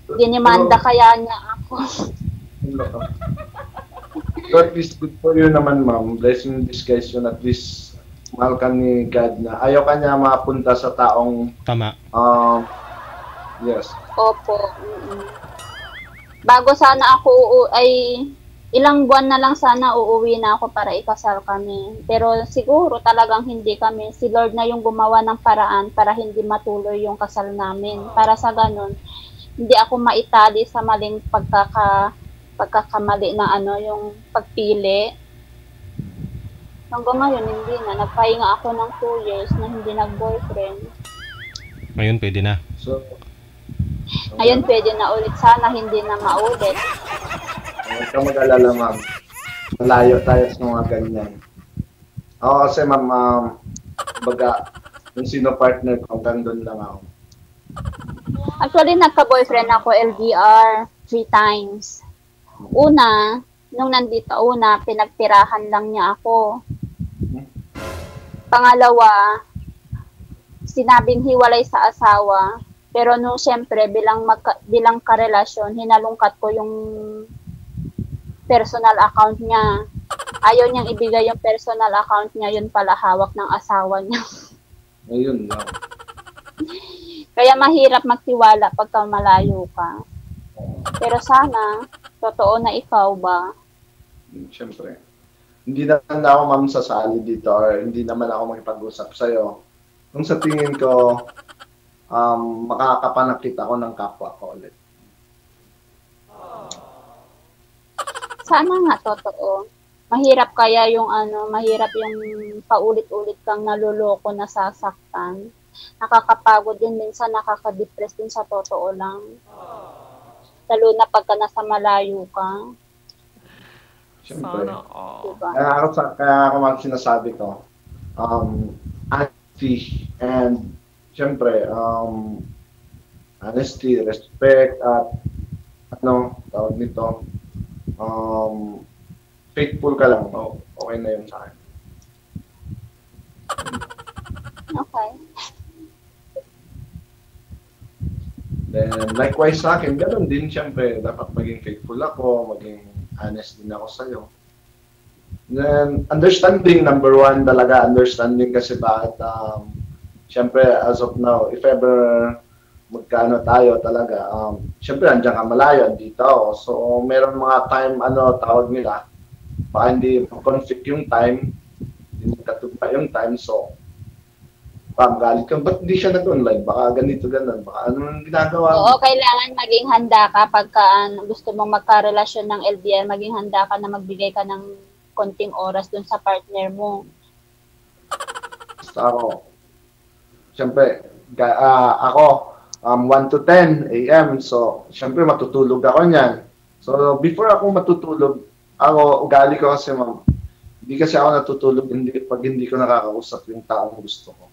Dinimanda kaya niya ako. So at least good for you naman, ma'am. Blessing in disguise yun. At least mahal ka ni God na ayaw ka niya mapunta sa taong Tama. yes. Opo. Bago sana ako ay ilang buwan na lang sana uuwi na ako para ikasal kami. Pero siguro talagang hindi kami. Si Lord na yung gumawa ng paraan para hindi matuloy yung kasal namin. Para sa ganun, hindi ako maitali sa maling pagkakamali na yung pagpili. Hanggang ngayon, hindi na. Nagpahinga ako ng 2 years na hindi nag-boyfriend. Ngayon, pwede na. So, Ngayon, pwede na ulit. Sana hindi na maulit. huwag ka mag-alala, ma'am. Malayo tayo sa mga ganyan. Ako kasi, ma'am, baga, kung sino partner ko, hanggang doon lang ako. Actually, nagka-boyfriend ako LDR 3 times. Una, nung nandito, pinagtirahan lang niya ako. Pangalawa, sinabing hiwalay sa asawa. Pero nung siyempre, bilang karelasyon, hinalungkat ko yung personal account niya. Ayaw niyang ibigay yung personal account niya, yun pala hawak ng asawa niya. Ayun lang. Kaya mahirap magtiwala pagka malayo ka. Pero sana, totoo na ikaw ba? Siyempre. Hindi naman ako, ma'am, sasali dito or hindi naman ako makipag-usap sa'yo. Kung sa tingin ko, makakapanakit ako ng kapwa ko ulit. Sana nga totoo. Mahirap kaya yung mahirap yung paulit-ulit kang naluloko, nasasaktan. Nakakapagod din minsan, nakaka-depress din sa totoo lang. Lalo na pagka nasa malayo ka. Siyempre. Diba? Kaya ako man sinasabi ko, honesty and siyempre, honesty, respect, at tawag nito, faithful ka lang, okay na yun sa akin. Okay. Then, likewise sa akin, ganoon din, siyempre, dapat maging faithful ako, maging honest din ako sa'yo. Then, understanding, number 1 talaga, understanding kasi bakit, siyempre, as of now, if ever magkano tayo talaga, siyempre, andyan ka malayo, andito ako. So, meron mga time, tawag nila, baka hindi conflict yung time, hindi magkatugma yung time, so, galit ka, ba't hindi siya nag-online? Baka ganito, ganun. Baka anong ginagawa mo? Oo, kailangan maging handa ka pagka gusto mong magka-relasyon ng LDR, maging handa ka na magbigay ka ng konting oras dun sa partner mo. Basta ako, siyempre, ako, 1 to 10 a.m. So, siyempre, matutulog ako niyan. So, before ako matutulog, ugali ko kasi, ma'am, hindi kasi ako natutulog pag hindi ko nakakausap yung taong gusto ko.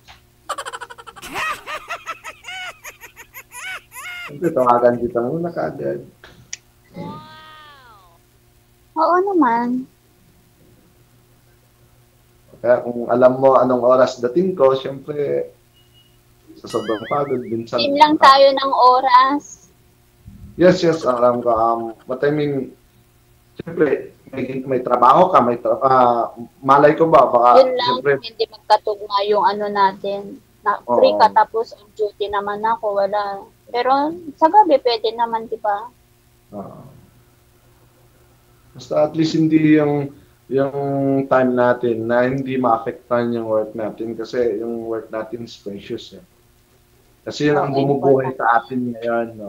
Siyempre, tawagan kita muna kaagad. Oo naman. Kaya kung alam mo anong oras dating ko, siyempre, sa sobrang pagod, minsan. Team lang tayo ng oras. Yes, alam ko. What I mean, siyempre, may trabaho ka, malay ko ba, baka, Yun lang, siyempre, hindi magkatugma yung natin. Free ka, tapos on duty naman ako, wala. Pero sa gabi, pwede naman, di ba? Basta at least hindi yung time natin na hindi ma-affectan yung work natin kasi yung work natin is precious. Kasi yun ang bumubuhay sa atin ngayon.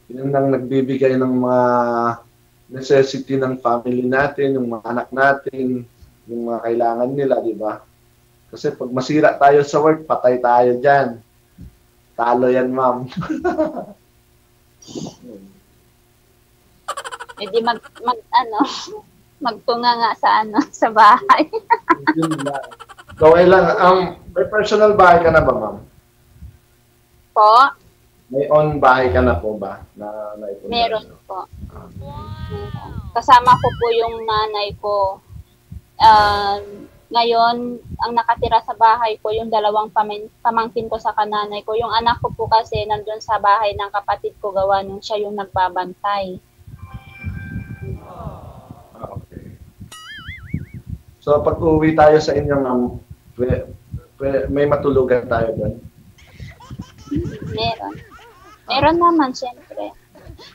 Yun ang nagbibigay ng mga necessity ng family natin, yung mga anak natin, yung mga kailangan nila, di ba? Kasi pag masira tayo sa work, patay tayo dyan. Talo yan, ma'am. Hindi magtunga nga sa bahay. So, lang. May personal bahay ka na ba, ma'am? Po? May own bahay ka na po ba? Na naipundar Meron niyo? po. Kasama ko po yung nanay ko. Ngayon, ang nakatira sa bahay ko, yung dalawang pamangkin ko sa kananay ko. Yung anak ko po kasi nandun sa bahay ng kapatid ko gawa nung siya yung nagbabantay. Okay. So, pag uwi tayo sa inyo, ma'am, may matulugan tayo doon. Meron. Meron naman, syempre.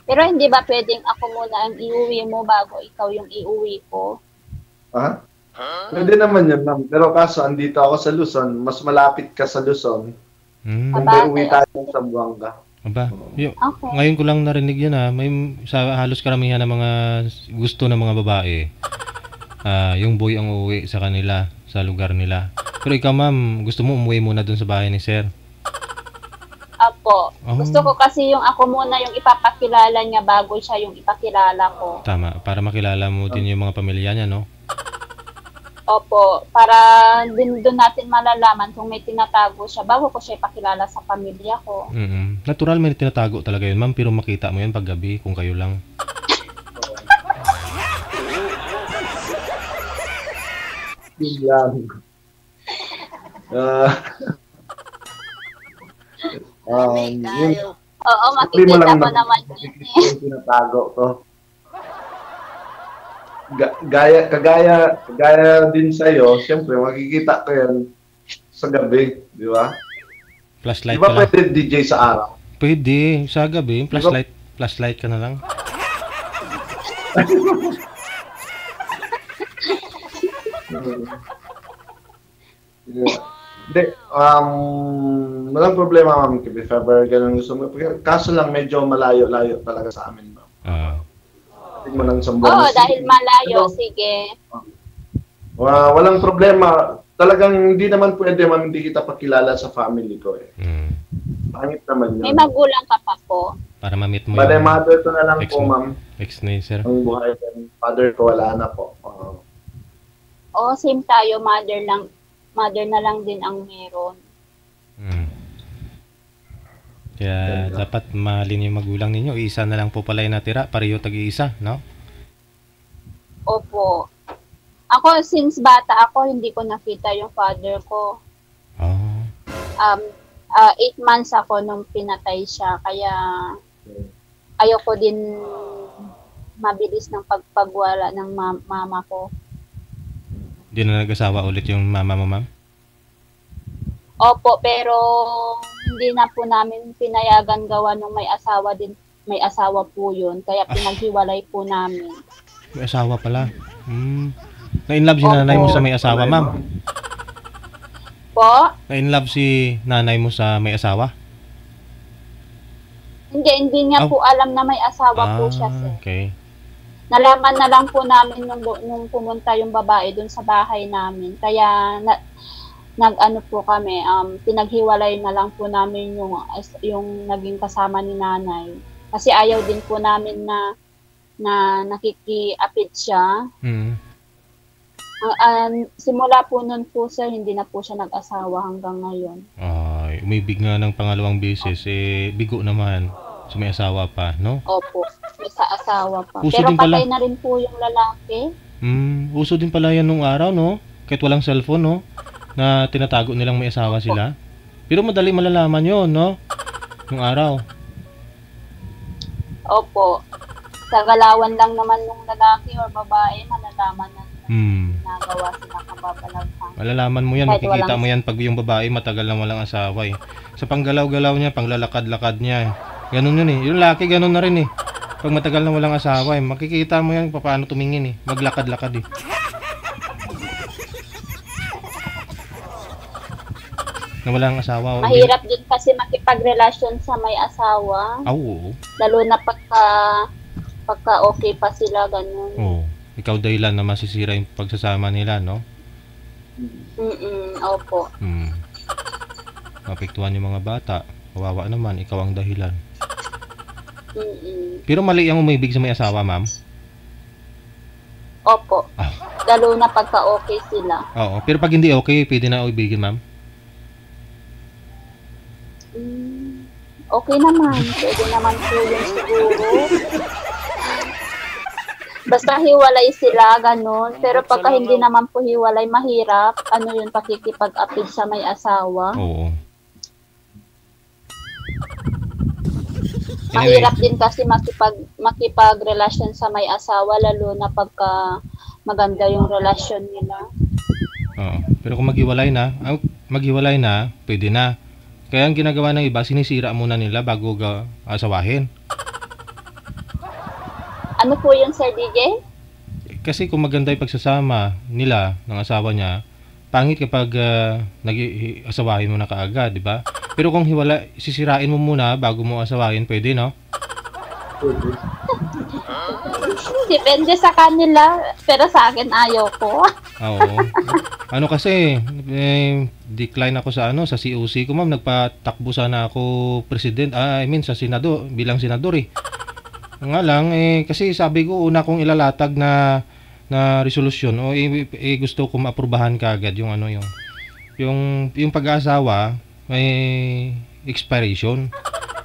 Pero hindi ba pwedeng ako muna ang iuwi mo bago ikaw yung iuwi ko? Ha? Pwede naman yun, ma'am. Pero kaso, andito ako sa Luzon. Mas malapit ka sa Luzon. Kung may uwi tayo sa Buanga. Aba, Okay. ngayon ko lang narinig yun May sa halos karamihan ng mga gusto ng mga babae. Yung boy ang uuwi sa kanila, sa lugar nila. Pero ikaw ma'am, gusto mo umuwi muna dun sa bahay ni sir? Apo. Oh. Gusto ko kasi yung ako muna yung ipapakilala niya bago siya yung ipakilala ko. Tama, para makilala mo din yung mga pamilya niya, no? Opo, para din doon natin malalaman kung may tinatago siya bago ko siya ipakilala sa pamilya ko. Natural may tinatago talaga yun, ma'am. Pero makita mo yan pag gabi kung kayo lang. Yan. Yun, Oo, sabi mo makikita lang ko na naman yun. yung tinatago ko. Kagaya din sa'yo, siyempre makikita ko yan sa gabi, di ba? Flashlight Di ba ka lang. pwede DJ sa araw? Pwede, sa gabi. Flashlight ka na lang. Yeah. Hindi, walang problema, ma'am, if ever ganun gusto mo. Kaso lang, medyo malayo-layo talaga sa amin, ma'am. Tingin mo ng Zamboanga Oo, City. dahil malayo, sige. Walang problema. Talagang hindi naman pwede, ma'am, hindi kita pakilala sa family ko eh. Pangit naman yun. May magulang ka pa po. Para ma-meet mo Bale, yung mother ko na lang ex po, mo. ma'am. ex ni sir. Ang buhay ko. Father ko, wala na po. Oo, same tayo, mother na lang din ang meron. Kaya dapat mahalin yung magulang ninyo. Isa na lang po pala yung natira. Pareho tag-iisa, no? Opo. Ako, since bata ako, hindi ko nakita yung father ko. Oh. 8 months ako nung pinatay siya. Kaya, ayoko din mabilis ng pagpagwala ng mama ko. Di na nag-asawa ulit yung mama mo, ma'am? Opo, pero hindi na po namin pinayagan gawa nung may asawa din. May asawa po yun. Kaya pinaghiwalay po namin. May asawa pala. Na-inlove si nanay mo sa may asawa, ma'am? Po? Na-inlove si nanay mo sa may asawa? Hindi niya po alam na may asawa po siya, sir. Okay. Nalaman na lang po namin nung pumunta yung babae dun sa bahay namin. Kaya nag-ano po kami, pinaghiwalay na lang po namin yung naging kasama ni nanay. Kasi ayaw din po namin na nakikiapit siya. Simula po nun po sir, hindi na po siya nag-asawa hanggang ngayon. Ay, umibig nga ng pangalawang beses, bigo naman. So may asawa pa, no? Opo, may sa asawa pa. Uso Pero din pala. patay na rin po yung lalaki. Uso din pala yan nung araw, no? Kahit walang cellphone, no? Na tinatago nilang may asawa sila. Pero madali malalaman yon, no? Nung araw. Opo. Sa galawan lang naman ng lalaki or babae, malalaman na nagawa sila kababalaghan. Malalaman mo yan, Kahit makikita walang- mo yan pag yung babae matagal na walang asawa eh. Sa panggalaw-galaw niya, panglalakad-lakad niya eh. Ganun yun eh. Yung laki ganun na rin eh. Pag matagal na walang asawa eh, makikita mo yan paano tumingin eh. Maglakad-lakad eh. Na walang asawa. Mahirap din kasi makipagrelasyon sa may asawa. Oo. Lalo na pagka okay pa sila, ganun. Oo. Ikaw dahilan na masisira yung pagsasama nila, no? Opo. Mapektuhan yung mga bata. Kawawa naman, ikaw ang dahilan. Mm-mm. Pero mali ang umibig sa may asawa, ma'am? Opo. Lalo na pagka okay sila. Oo. Pero pag hindi okay, pwede na ibigin, ma'am? Okay naman. Pwede naman po yun siguro. Basta hiwalay sila, ganun. Pero pagka hindi naman po hiwalay, mahirap. Ano yun, pakikipag-apid sa may asawa. Oo. Anyway, Mahirap din kasi makipagrelasyon sa may asawa, lalo na pagka maganda yung relasyon nila. oo. Pero kung maghiwalay na, pwede na. Kaya ang ginagawa ng iba, sinisira muna nila bago asawahin. Ano po yun, Sir DJ? Kasi kung maganda yung pagsasama nila ng asawa niya, pangit kapag asawahin mo na kaagad, di ba? Pero kung sisirain mo muna bago mo asawahin, pwede, no? Depende sa kanila, pero sa akin ayaw ko. Oo. Ano kasi, decline ako sa COC ko, ma'am. Nagpatakbo sana ako sa senado, bilang senador eh. Nga lang, kasi sabi ko, una kong ilalatag na resolusyon o gusto ko maaprubahan kaagad yung yung pag-aasawa may expiration.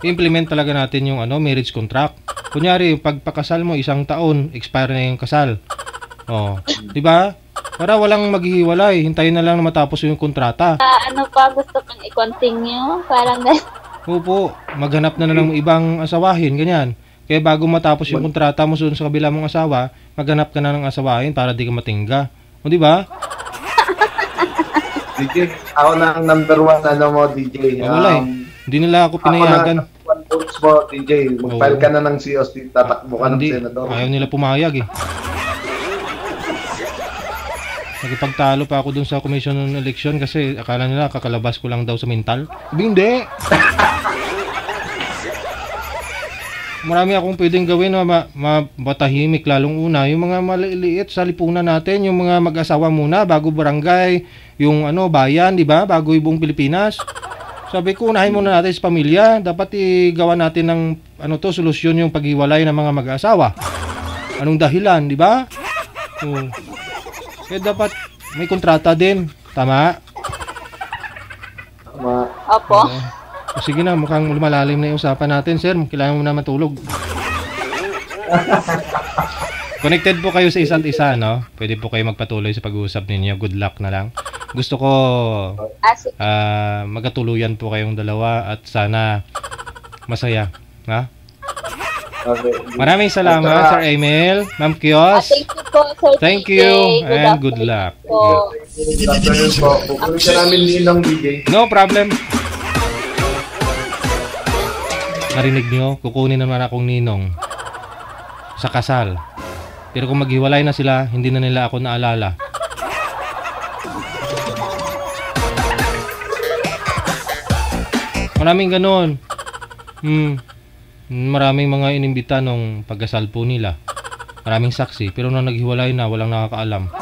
Implement talaga natin yung marriage contract. Kunyari, pagpakasal mo 1 taon, expire na yung kasal. Oh, 'di ba? Para walang maghihiwalay, hintayin na lang na matapos yung kontrata. Ano pa gusto kong i-continue? Parang Opo, maghanap na ng ibang asawahin, ganyan. Kaya bago matapos yung kontrata mo sa kabila mong asawa, maghanap ka na ng asawahin para di ka matingga. O, di ba? DJ, ako na ang number 1 mo, DJ. Wala Hindi nila ako pinayagan. Ako na 1 votes mo, DJ. Mag-file ka na ng COC, tatakbo ka ng senador. Ayaw nila pumayag eh. Nagpagtalo pa ako dun sa commission ng election kasi akala nila kakalabas ko lang daw sa mental. Hindi! Marami akong pwedeng gawin na matahimik, lalong una yung mga maliliit sa lipunan natin, yung mga mag-asawa muna bago barangay, yung bayan, di ba? Bago yung buong Pilipinas. Sabi ko, unahin muna natin sa pamilya. Dapat igawa natin ng solusyon yung paghiwalay ng mga mag-asawa. Anong dahilan, di ba? Kaya dapat may kontrata din. Tama? Tama. Opo. Sige na, mukhang lumalalim na yung usapan natin, sir. Kailangan mo na matulog. Connected po kayo sa isa't isa, no? Pwede po kayo magpatuloy sa pag-uusap ninyo. Good luck na lang. Gusto ko magkatuluyan po kayong dalawa at sana masaya. Ha? Okay. Maraming salamat, Sir Emil. Ma'am Kios. Thank you po, Sir Thank DJ. you Good and good luck. po. Good afternoon po. Pupunin ka namin ninong, DJ. No problem. Narinig niyo, kukunin naman akong ninong sa kasal. Pero kung maghiwalay na sila, hindi na nila ako naalala. Maraming ganun. Maraming mga inimbita nung pagkasal po nila. Maraming saksi, pero nung naghiwalay na, walang nakakaalam.